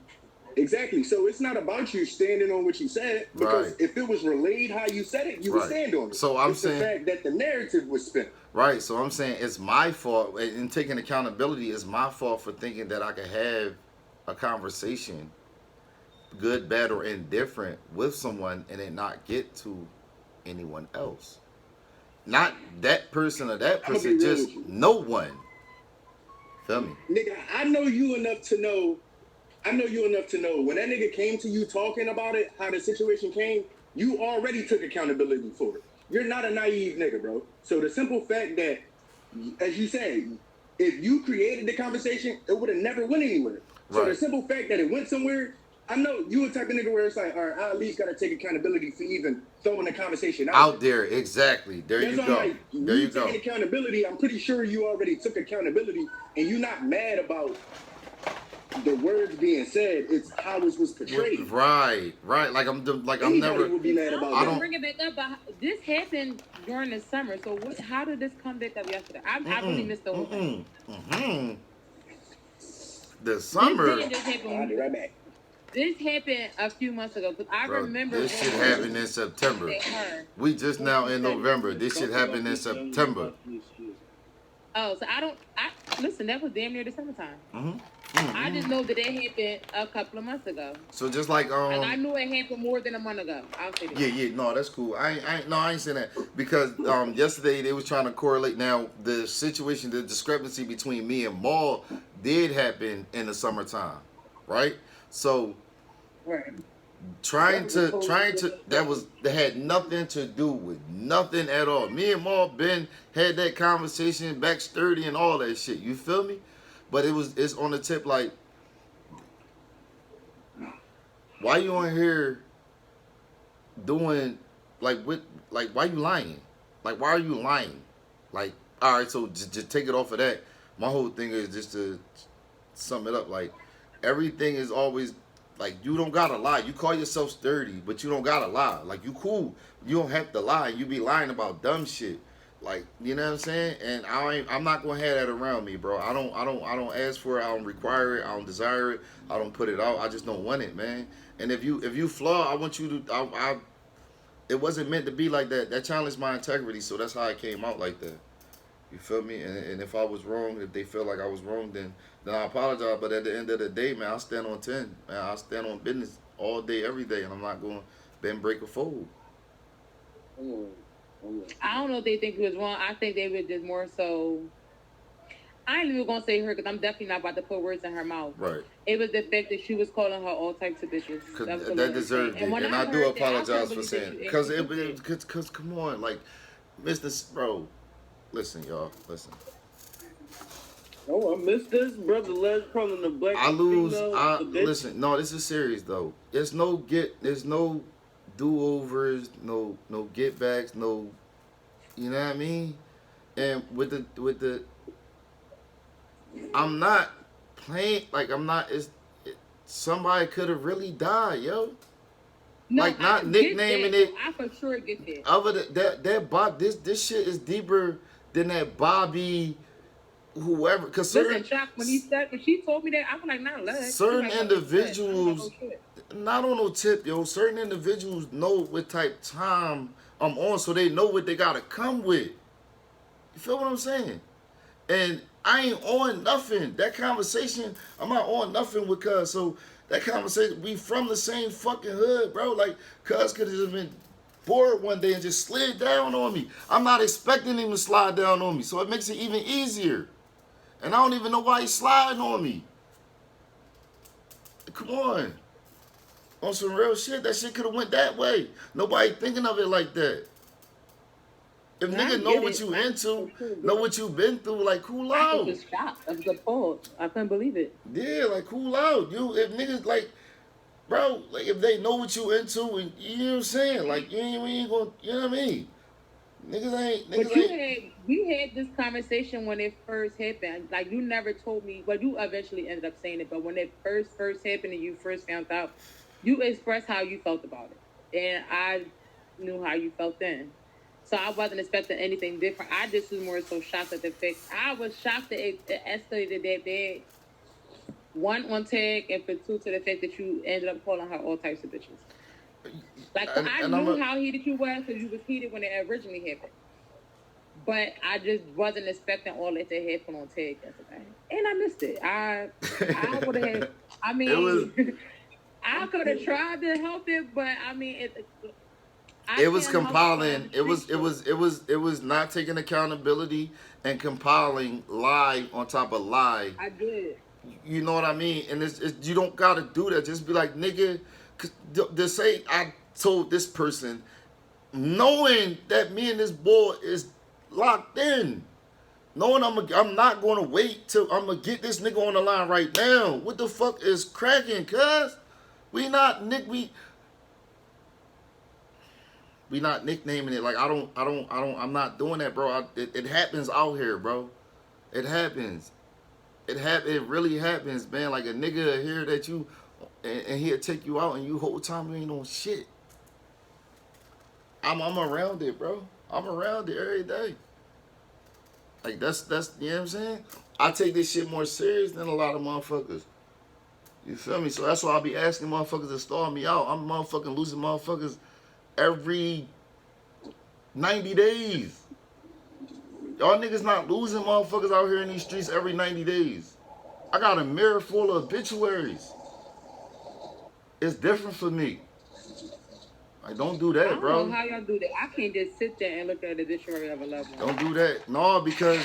Exactly. So it's not about you standing on what you said, because if it was relayed how you said it, you would stand on it. So I'm saying the fact that the narrative was spent. Right. So I'm saying it's my fault, and taking accountability is my fault for thinking that I could have a conversation, good, bad, or indifferent, with someone and it not get to anyone else. Not that person or that I'ma be person, real just with you. no one. Feel me? Nigga, I know you enough to know when that nigga came to you talking about it, how the situation came, you already took accountability for it. You're not a naive nigga, bro. So the simple fact that, as you said, if you created the conversation, it would have never went anywhere. So the simple fact that it went somewhere, I know you a type of nigga where it's like, all right, I at least gotta take accountability for even throwing the conversation Out there, exactly. There That's you why go. I'm like, There you taking go. accountability, I'm pretty sure you already took accountability and you're not mad about the words being said. It's how it was portrayed. Right. Like I'm never. Would be mad about I that. don't bring it back up, but this happened during the summer. So how did this come back up yesterday? I really missed the whole thing. The summer. I'll be right back. This happened a few months ago because I remember this shit happened in September. We just now in November. This shit happened in September. Oh, so listen. That was damn near the summertime. I just know that happened a couple of months ago. So just like and I knew it happened more than a month ago. I'll say that. Yeah, no, that's cool. I ain't saying that because yesterday they was trying to correlate. Now the situation, the discrepancy between me and Maul did happen in the summertime, right? So trying to that had nothing to do with nothing at all. Me and Maul had that conversation back sturdy and all that shit. You feel me? But it's on the tip like, why you on here doing why you lying? Like, why are you lying? Like, all right, so just take it off of that. My whole thing is just to sum it up. Like, everything is always like, you don't gotta lie. You call yourself sturdy, but you don't gotta lie. Like, you cool. You don't have to lie. You be lying about dumb shit. Like, you know what I'm saying? And I'm not gonna have that around me, bro. I don't ask for it. I don't require it. I don't desire it. I don't put it out. I just don't want it, man. And if you flaw, I want you to. It wasn't meant to be like that. That challenged my integrity, so that's how it came out like that. You feel me? And if I was wrong, if they feel like I was wrong, then I apologize. But at the end of the day, man, I stand on 10. Man, I stand on business all day, every day, and I'm not going to bend, break, or fold. I don't know if they think he was wrong. I think they were just more so. I ain't even gonna say her because I'm definitely not about to put words in her mouth. Right. It was the fact that she was calling her all types of bitches. That deserved it, and I do apologize for saying it. Because come on, like, Mr. Bro, listen, y'all, listen. Oh, I missed this, brother. Les calling the black. Listen. No, this is serious though. There's no do-overs, no get backs, no, you know what I mean? And with the I'm not playing like somebody could have really died, yo. No, like not nicknaming it. I for sure get that. Other than that Bob, this shit is deeper than that Bobby whoever, because certain when she told me that, I was like, nah, certain individuals, not on no tip, yo. Certain individuals know what type time I'm on, so they know what they gotta come with. You feel what I'm saying? And I ain't on nothing. That conversation, I'm not on nothing with Cuz. So that conversation, we from the same fucking hood, bro. Like, Cuz could have just been bored one day and just slid down on me. I'm not expecting him to slide down on me, so it makes it even easier. And I don't even know why he's sliding on me. Come on. On some real shit, that shit could have went that way. Nobody thinking of it like that. If niggas know what you into, know what you been through, like, cool out. I was shocked. I was appalled. I couldn't believe it. Yeah, like, cool out. If niggas, like, bro, like, if they know what you into, and you know what I'm saying? Like, we ain't gonna, you know what I mean? We had this conversation when it first happened. Like, you never told me, but you eventually ended up saying it, but when it first happened and you first found out, you expressed how you felt about it. And I knew how you felt then. So I wasn't expecting anything different. I just was more so shocked at the fact. I was shocked that it escalated that bad. One, on tag, and for two, to the fact that you ended up calling her all types of bitches. Like, I knew how heated you were because you was heated when it originally happened. But I just wasn't expecting all that to happen on tag yesterday. And I missed it. I would have, I mean, I could have tried to help it, but I mean, I It was can't help but compiling. find It was not taking accountability and compiling lie on top of lie. I did. You know what I mean? And it's you don't gotta do that. Just be like, nigga, to say I told this person, knowing that me and this boy is locked in, knowing I'm not gonna wait till I'm gonna get this nigga on the line right now. What the fuck is cracking? Cuz we not Nick. We not nicknaming it. Like I'm not doing that, bro. It happens out here, bro. It happens. It really happens, man. Like a nigga here that you, and he'll take you out, and you whole time you ain't on shit. I'm around it, bro. I'm around it every day. Like that's you know what I'm saying. I take this shit more serious than a lot of motherfuckers. You feel me? So that's why I be asking motherfuckers to stall me out. I'm motherfucking losing motherfuckers every 90 days. Y'all niggas not losing motherfuckers out here in these streets every 90 days. I got a mirror full of obituaries. It's different for me. Like, don't do that, bro. I don't know how y'all do that. I can't just sit there and look at the dictionary of a loved one. Don't do that. No, because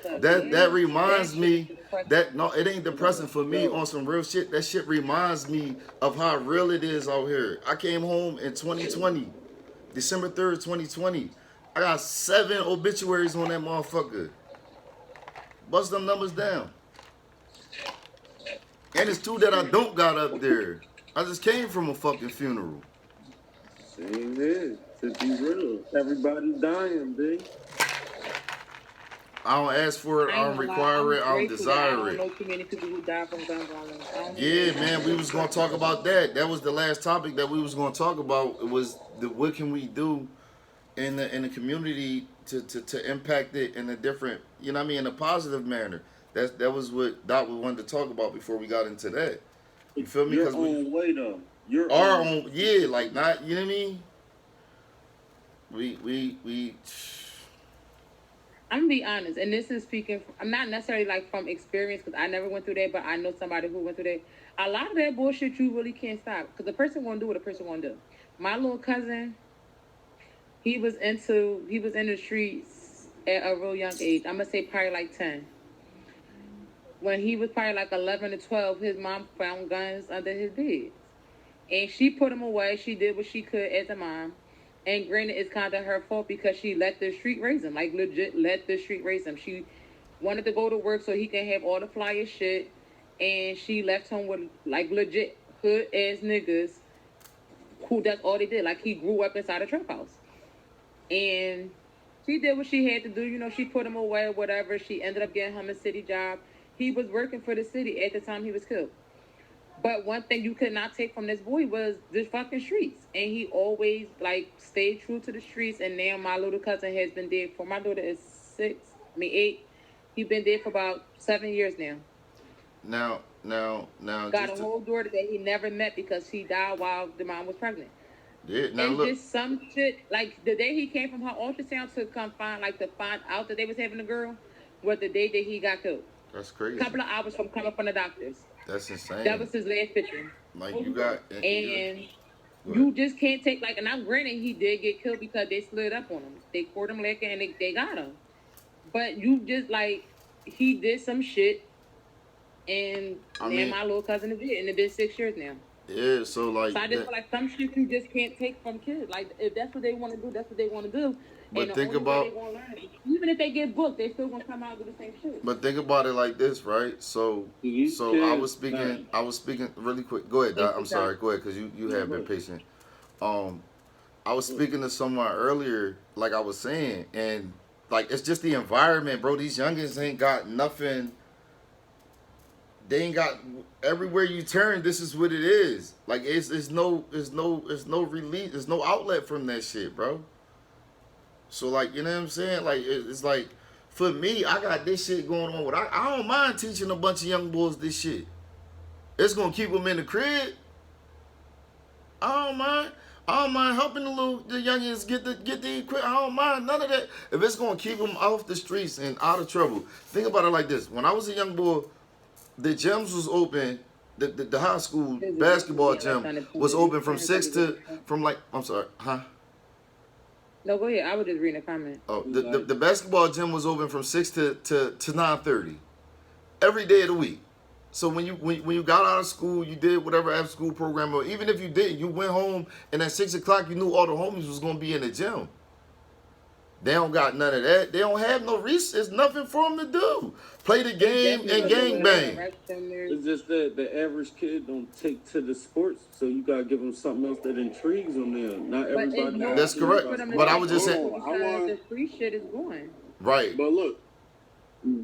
that reminds me that no, it ain't depressing for me on some real shit. That shit reminds me of how real it is out here. I came home in 2020, December 3rd, 2020. I got 7 obituaries on that motherfucker. Bust them numbers down. And it's 2 that I don't got up there. I just came from a fucking funeral. Same here. To be real, everybody's dying, B. I don't ask for it. I don't require it. I don't desire it. I don't know too many people who die from gun violence. Yeah, man, we was gonna talk about that. That was the last topic that we was gonna talk about. It was what can we do in the community to impact it in a different, you know what I mean, in a positive manner. That was what Doc wanted to talk about before we got into that. You feel me? Your own way though. Our own, yeah, like not, you know what I mean? We I'm gonna be honest, and this is speaking. I'm not necessarily like from experience because I never went through that, but I know somebody who went through that. A lot of that bullshit you really can't stop because the person won't do what a person won't do. My little cousin, he was in the streets at a real young age. I'm gonna say probably like 10. When he was probably like 11 or 12, his mom found guns under his bed. And she put him away. She did what she could as a mom. And granted, it's kind of her fault because she let the street raise him. Like, legit let the street raise him. She wanted to go to work so he can have all the flyer shit. And she left him with, like, legit hood-ass niggas who that's all they did. Like, he grew up inside a trap house. And she did what she had to do. You know, she put him away or whatever. She ended up getting him a city job. He was working for the city at the time he was killed. But one thing you could not take from this boy was the fucking streets. And he always, like, stayed true to the streets. And now my little cousin has been dead for, my daughter is 8. He's been dead for about 7 years now. Now. Got a whole daughter that he never met because she died while the mom was pregnant. Yeah, now and look. just some shit, like, the day he came from her ultrasound to come find out that they was having a girl was the day that he got killed. That's crazy. A couple of hours from coming from the doctors. That's insane. That was his last picture. Like you got, and you just can't take and I'm granted he did get killed because they slid up on him. They caught him lacking and they got him. But you just he did some shit, and my little cousin is dead, and it's been 6 years now. Yeah, so I just feel like some shit you just can't take from kids. Like if that's what they want to do, that's what they want to do. But and think about, even if they get booked, they still gonna come out and do the same shit. But think about it like this, right? So I was speaking really quick. Go ahead, Doc. I'm sorry. Go ahead, because you have been patient. I was speaking to someone earlier, like I was saying, and like it's just the environment, bro. These youngins ain't got nothing. They ain't got everywhere you turn. This is what it is. Like it's no release. There's no outlet from that shit, bro. So, like, you know what I'm saying? Like, it's like, for me, I got this shit going on. I don't mind teaching a bunch of young boys this shit. It's going to keep them in the crib. I don't mind helping the youngins get the equipment. I don't mind none of that. If it's going to keep them off the streets and out of trouble. Think about it like this. When I was a young boy, the gyms was open the high school This is basketball just being gym left was unattended. open from 6 to I'm sorry, huh? No, go ahead. I was just reading a comment. Oh, the basketball gym was open from 6 to 9:30 every day of the week. So when you got out of school, you did whatever after school program, or even if you didn't, you went home and at 6 o'clock you knew all the homies was gonna be in the gym. They don't got none of that. They don't have no reasons. Nothing for them to do. Play the game and gang bang. It's just that the average kid don't take to the sports, so you gotta give them something else that intrigues them. There, not everybody. That's correct. But I was just saying, the free shit is going. Right. But look,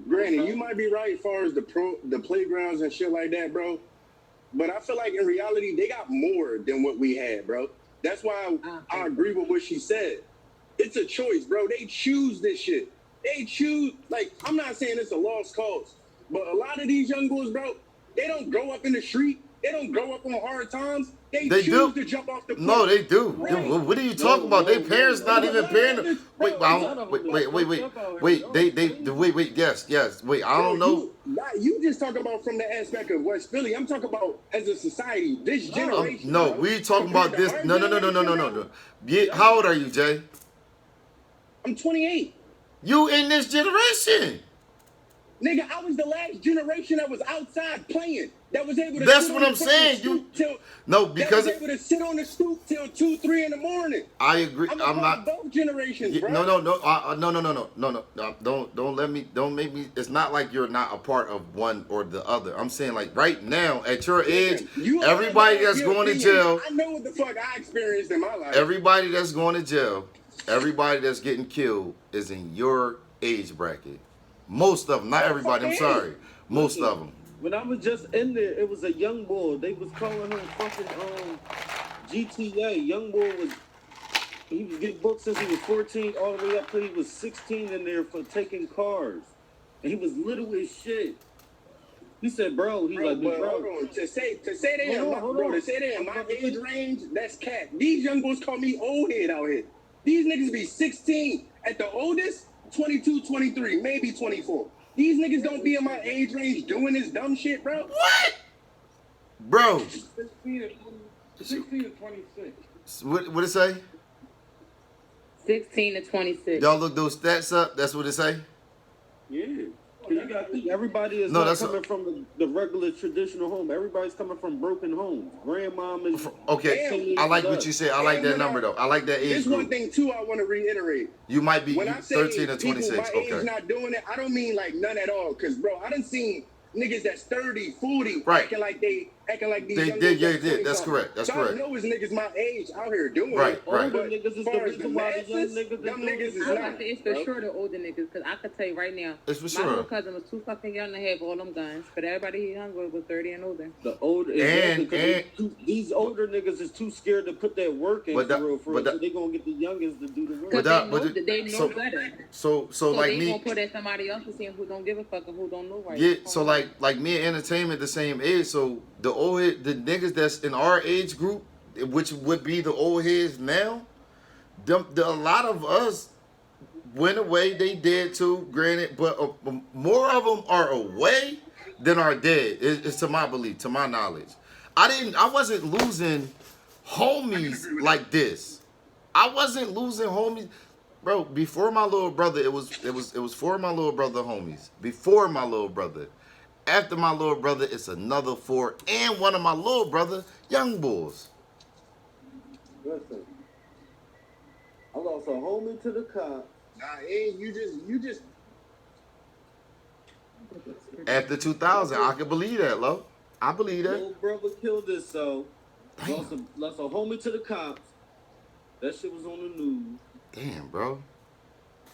granted, you might be right as far as the playgrounds and shit like that, bro. But I feel like in reality, they got more than what we had, bro. That's why I agree with what she said. It's a choice, bro. They choose this shit. They choose, like, I'm not saying it's a lost cause, but a lot of these young boys, bro, they don't grow up in the street. They don't grow up on hard times. They choose to jump off the cliff. No, they do. Right. What are you talking about? Their parents not even paying them. Wait, yes. Wait, I don't know. You just talk about from the aspect of West Philly. I'm talking about as a society, this generation. No, we talking about this. No. Yeah, how old are you, Jay? I'm 28. You in this generation. Nigga, I was the last generation that was outside playing. That was able to That's what I'm saying. Because was able to sit on the stoop till 2, 3 in the morning. I agree. I'm not both generations, bro. No. Don't make me. It's not like you're not a part of one or the other. I'm saying like right now at your age, everybody that's going to jail. I know what the fuck I experienced in my life. Everybody that's going to jail, everybody that's getting killed is in your age bracket. Most of them, not everybody. I'm sorry. Most of them. When I was just in there, it was a young boy. They was calling him fucking GTA. Young boy he was getting booked since he was 14 all the way up till he was 16 in there for taking cars. And he was little as shit. He said, bro, he's like, bro. Hold on. To say they in my age range, that's cat. These young boys call me old head out here. These niggas be 16. At the oldest, 22, 23, maybe 24. These niggas don't be in my age range doing this dumb shit, bro. What? Bro. 16 to 26. What it say? 16 to 26. Y'all look those stats up? That's what it say? Yeah. You got everybody is not coming from the regular traditional home. Everybody's coming from broken homes. Grandmom is okay. I like what you said. I like that number though. I like that age There's group. one thing too I want to reiterate. You might be when I say 13 to 26. People my age not doing it, I don't mean like none at all. Cause bro, I done seen niggas that's 30, 40 acting like these young did. That's correct. That's correct. I know it's niggas my age out here doing right. it. Right. But niggas is far as the the masses, them niggas is not. It's for sure the older niggas, because I could tell you right now, it's for sure. My little cousin was too fucking young to have all them guns, but everybody he hung with was 30 and older. The older these older niggas is too scared to put that work in so they gonna get the youngest to do the work. They know better. So like they me, gonna put at somebody else to see who don't give a fuck and who don't know right. Yeah, so like me and entertainment the same age. So the niggas that's in our age group, which would be the old heads now, a lot of us went away. They dead too, granted, but more of them are away than are dead. It's to my belief, to my knowledge. I wasn't losing homies like this. I wasn't losing homies, bro. Before my little brother, it was for my little brother homies. Before my little brother. After my little brother, it's another 4 and one of my little brother, young boys. Listen, I lost a homie to the cops. Nah, you just. After 2000, I can believe that, Lo. I believe that. Little brother killed this, so lost a homie to the cops. That shit was on the news. Damn, bro.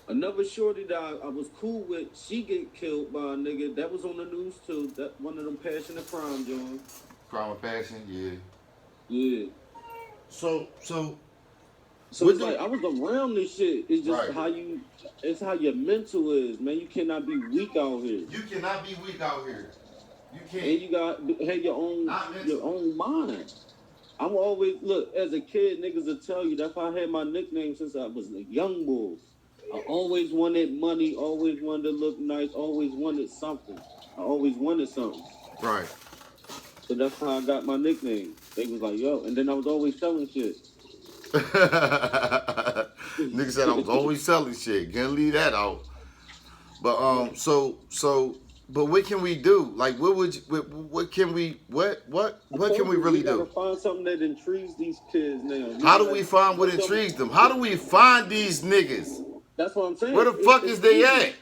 Another shorty that I was cool with, she get killed by a nigga. That was on the news too. That one of them passionate crime joints. Crime of passion, yeah. Yeah. So it's like I was around this shit. It's just it's how your mental is, man. You cannot be weak out here. You cannot be weak out here. You can't. And you got have your own mind. I'm always look as a kid, niggas will tell you that's why I had my nickname since I was a young boy. I always wanted money, always wanted to look nice, always wanted something. I always wanted something. Right. So that's how I got my nickname. They was like, yo, and then I was always selling shit. Nigga said I was always selling shit. Can't leave that out. But but what can we do? Like, what can we really gotta do? find something that intrigues these kids now. How do we find what intrigues them? How do we find these niggas? That's what I'm saying. Where the fuck is they at?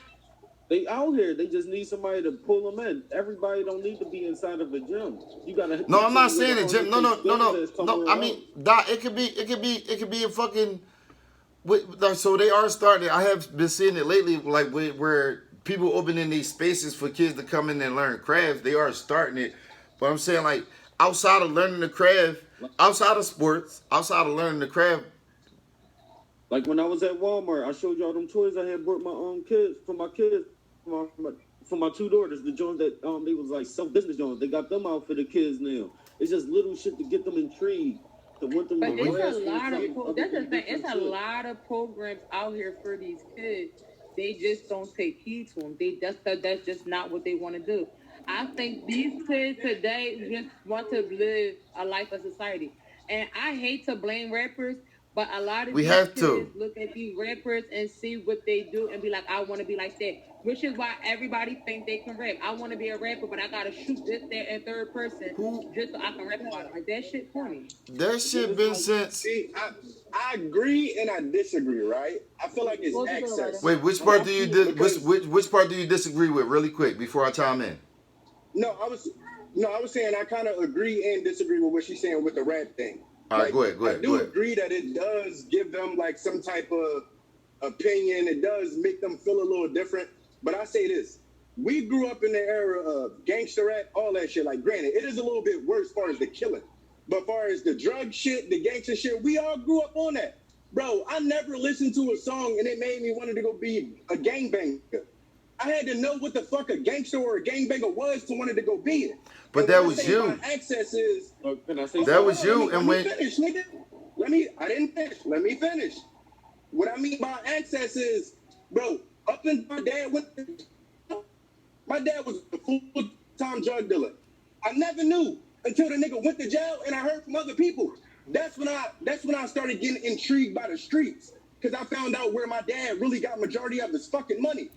They out here. They just need somebody to pull them in. Everybody don't need to be inside of a gym. You gotta. No, I'm not saying a gym. No. I mean, Doc, it could be a fucking. So they are starting. I have been seeing it lately, like where people opening these spaces for kids to come in and learn crafts. They are starting it, but I'm saying like outside of learning the craft, outside of sports, outside of learning the craft. Like when I was at Walmart, I showed y'all them toys I had brought my own kids for my kids, for my two daughters. The joints that they was like self-business joints. They got them out for the kids now. It's just little shit to get them intrigued. To want them but to it's a lot of that's the thing. It's a lot of programs out here for these kids. They just don't take heed to them. That's just not what they want to do. I think these kids today just want to live a life of society, and I hate to blame rappers. But a lot of these kids look at these rappers and see what they do and be like, I want to be like that. Which is why everybody think they can rap. I want to be a rapper, but I got to shoot this, that, and third person just so I can rap about it. Like, that shit corny. That shit been since... See, I agree and I disagree, right? I feel like it's excess. Wait, which part do you which part do you disagree with really quick before I chime in? I was saying I kind of agree and disagree with what she's saying with the rap thing. All right, go ahead. I do agree that it does give them like some type of opinion. It does make them feel a little different. But I say this. We grew up in the era of gangster rap, all that shit. Like, granted, it is a little bit worse as far as the killing. But as far as the drug shit, the gangster shit, we all grew up on that. Bro, I never listened to a song and it made me want to go be a gangbanger. I had to know what the fuck a gangster or a gangbanger was to wanted to go be it. But that was you. Access is. That was you, and when. Finish, nigga. I didn't finish. Let me finish. What I mean by access is, bro, up until my dad was a full-time drug dealer. I never knew until the nigga went to jail and I heard from other people. That's when I started getting intrigued by the streets. Because I found out where my dad really got majority of his fucking money.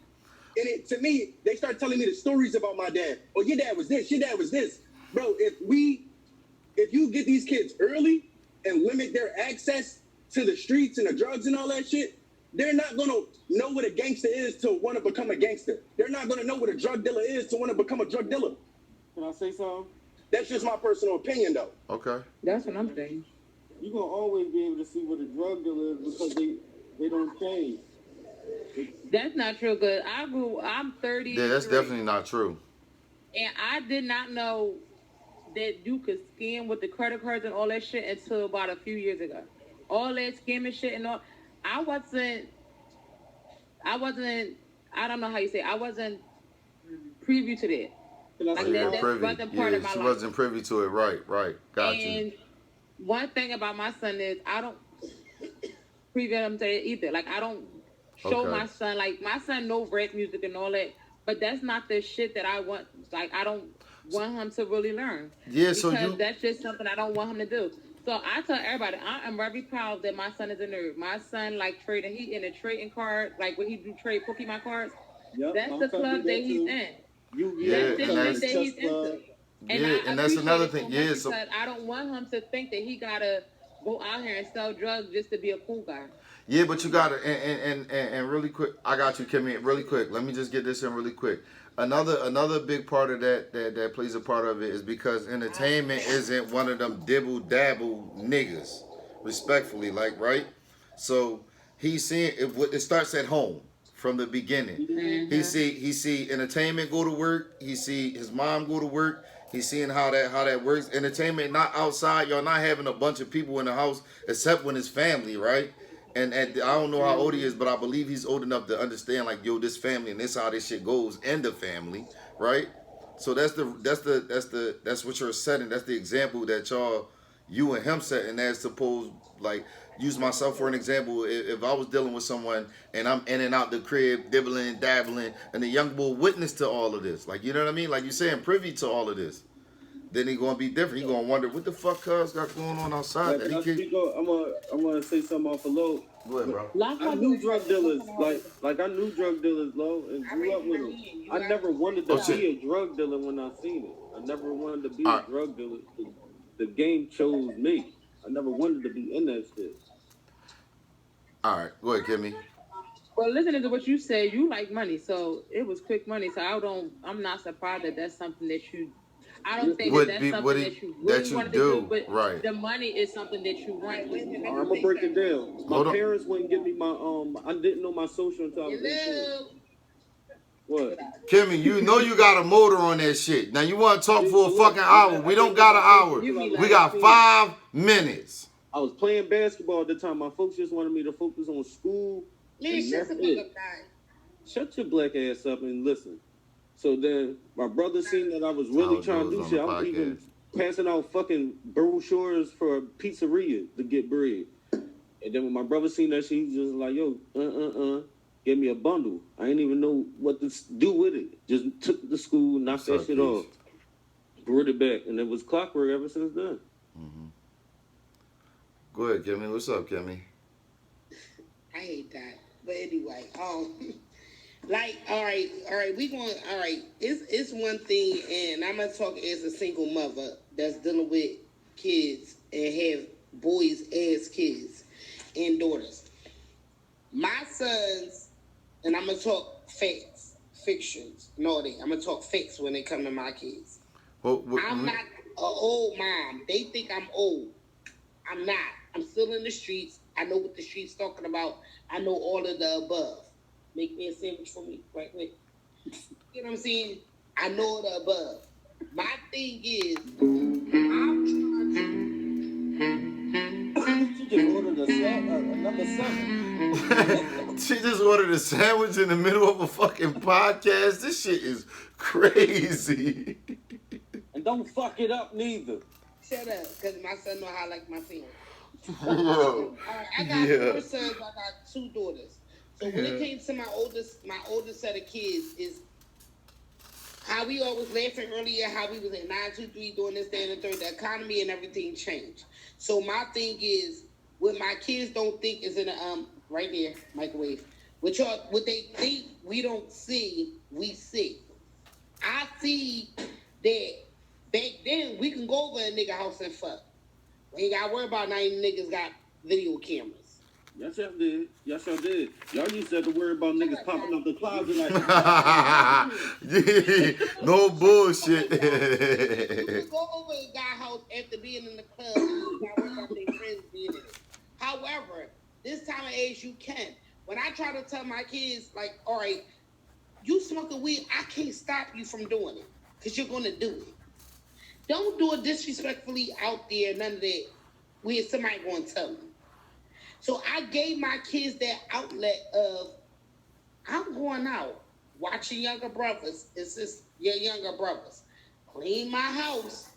And to me, they started telling me the stories about my dad. Oh, your dad was this, your dad was this. Bro, if you get these kids early and limit their access to the streets and the drugs and all that shit, they're not going to know what a gangster is to want to become a gangster. They're not going to know what a drug dealer is to want to become a drug dealer. Can I say something? That's just my personal opinion, though. Okay. That's what I'm saying. You're going to always be able to see what a drug dealer is because they don't change. That's not true, because I'm 30. Yeah, that's definitely not true. And I did not know that you could scam with the credit cards and all that shit until about a few years ago. All that scamming shit and all. I wasn't, I don't know how you say it. I wasn't privy to that. Like that wasn't part of my life. She wasn't privy to it. Right. Got you. And one thing about my son is I don't prevent him to it either. Like, I don't show my son, like, my son knows rap music and all that, but that's not the shit that I want. Like, I don't want him to really learn. Yeah, because that's just something I don't want him to do. So I tell everybody, I am very proud that my son is a nerd. My son like trading. He in a trading card, like when he do trade Pokemon cards. Yep, that's the club that he's in. That's the shit that he's into. And that's another thing. Yeah, so I don't want him to think that he gotta go out here and sell drugs just to be a cool guy. Yeah, but you gotta and really quick. I got you, Kimmy. Really quick. Let me just get this in really quick. Another big part of that plays a part of it is because entertainment isn't one of them dibble dabble niggas, respectfully, like, right? So he's seeing it starts at home from the beginning. Mm-hmm. He see entertainment go to work. He see his mom go to work. He's seeing how that works. Entertainment not outside. Y'all not having a bunch of people in the house except when it's family, right? And I don't know how old he is, but I believe he's old enough to understand, like, yo, this family and this how this shit goes in the family, right? So that's what you're setting. That's the example that you and him set, and that's supposed, like, use myself for an example. If I was dealing with someone and I'm in and out the crib, dibbling, dabbling, and the young boy witness to all of this, like, you know what I mean? Like you're saying, privy to all of this. then he gonna be different. He gonna wonder what the fuck cuz got going on outside. Like, I'm gonna say something off a low. Go ahead, bro. I knew drug dealers, like I knew drug dealers, low, and grew up with them. I never wanted to be a drug dealer when I seen it. I never wanted to be a drug dealer. The game chose me. I never wanted to be in that shit. All right, go ahead, Kimmy. Well, listening to what you said, you like money, so it was quick money. So I'm not surprised that that's something that you. I don't think that's something that you really want to do, but right. The money is something that you want. I'm gonna break it down. My parents wouldn't give me my I didn't know my social until I was 18. What? Kimmy, you know you got a motor on that shit. Now you want to talk for a fucking hour. We don't got an hour. We got 5 minutes. I was playing basketball at the time. My folks just wanted me to focus on school. Man, shut the fuck up, guy. Shut your black ass up and listen. So then my brother seen that I was really trying to do shit. I was even passing out fucking brochures for a pizzeria to get bread. And then when my brother seen that shit, he just like, yo, gave me a bundle. I didn't even know what to do with it. Just took it to school, knocked that shit off, brought it back, and it was clockwork ever since then. Mm-hmm. Go ahead, Kimmy. What's up, Kimmy? I hate that. But anyway, like, all right, it's one thing, and I'm gonna talk as a single mother that's dealing with kids and have boys as kids and daughters. My sons, and I'm gonna talk facts, fictions, no, I'm gonna talk facts when it come to my kids. I'm not an old mom. They think I'm old. I'm not. I'm still in the streets. I know what the streets talking about. I know all of the above. Make me a sandwich for me, right quick. You know what I'm saying? I know the above. My thing is, I'm trying to. She just ordered a number 7. She just ordered a sandwich in the middle of a fucking podcast. This shit is crazy. And don't fuck it up neither. Shut up, because my son know how I like my sandwich. I got 4 sons, I got 2 daughters. So when it came to my oldest set of kids, is how we always laughing earlier, how we was in 923 doing this, that, and the third. The economy and everything changed. So my thing is, what my kids don't think is in a right there microwave. What they think we don't see, we see. I see that back then we can go over a nigga house and fuck. We ain't got to worry about 90 niggas got video cameras. Yes, y'all did. Yes, y'all did. Y'all used to have to worry about niggas popping up the closet like no bullshit. You go over a guy's house after being in the club and you got worry about their friends being in it. However, this time of age you can. When I try to tell my kids, like, all right, you smoking weed, I can't stop you from doing it because you're going to do it. Don't do it disrespectfully out there, none of that, where somebody going to tell them. So I gave my kids that outlet of, I'm going out, watching younger brothers. It's just your younger brothers. Clean my house.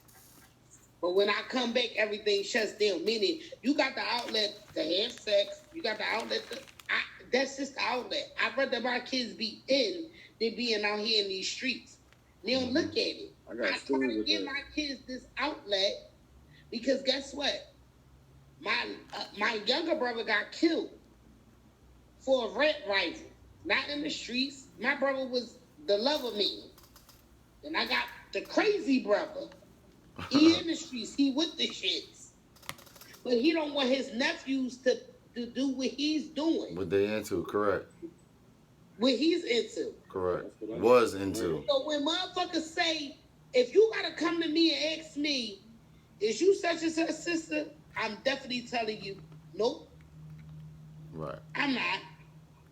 But when I come back, everything shuts down. Meaning, you got the outlet to have sex. You got the outlet to... that's just the outlet. I'd rather my kids be in than being out here in these streets. They don't look at it. I try to give my kids this outlet because guess what? My younger brother got killed for a rap rival. Not in the streets. My brother was the love of me. And I got the crazy brother. He in the streets. He with the shits. But he don't want his nephews to do what he's doing. What they into, correct. What he's into. Correct. Was into. So when motherfuckers say, if you gotta come to me and ask me, is you such and such sister? I'm definitely telling you, nope. Right. I'm not.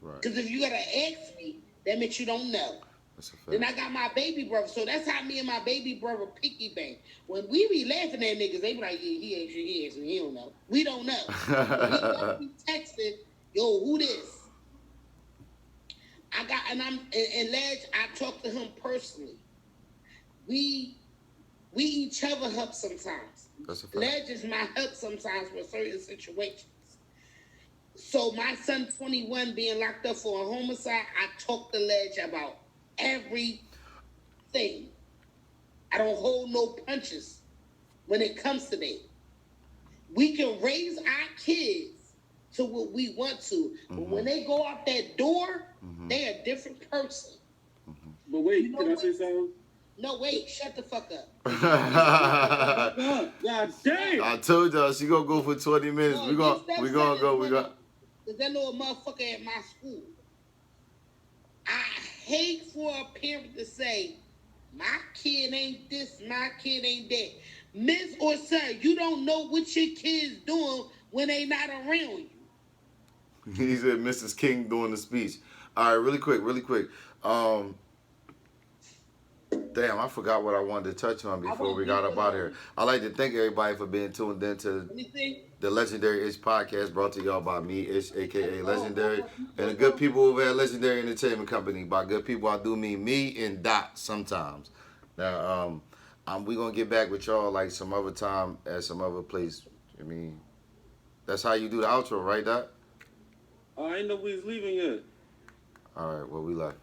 Right. Because if you gotta ask me, that means you don't know. That's a fact. Then I got my baby brother. So that's how me and my baby brother picky bang. When we be laughing at niggas, they be like, yeah, he actually, he don't know. We don't know. We be texting, yo, who this? And Ledge, I talk to him personally. We each other help sometimes. Ledge is my help sometimes for certain situations. So my son 21 being locked up for a homicide, I talk to Ledge about everything. I don't hold no punches when it comes to that. We can raise our kids to what we want to, but when they go out that door, they're a different person. But wait, can I say something? No, wait, shut the fuck up. God damn! I told y'all she gonna go for 20 minutes. We gonna go. Cause that little motherfucker at my school. I hate for a parent to say, my kid ain't this, my kid ain't that. Miss or sir, you don't know what your kid's doing when they not around you. He said Mrs. King doing the speech. All right, really quick. Damn, I forgot what I wanted to touch on before we got up out of here. I'd like to thank everybody for being tuned in to the Legendary Ish podcast, brought to y'all by me, Ish, a.k.a. Legendary, and the good people over at Legendary Entertainment Company. By good people, I do mean me and Dot sometimes. Now, we going to get back with y'all like some other time at some other place. I mean, that's how you do the outro, right, Dot? I ain't know we was leaving yet. All right, well, we left.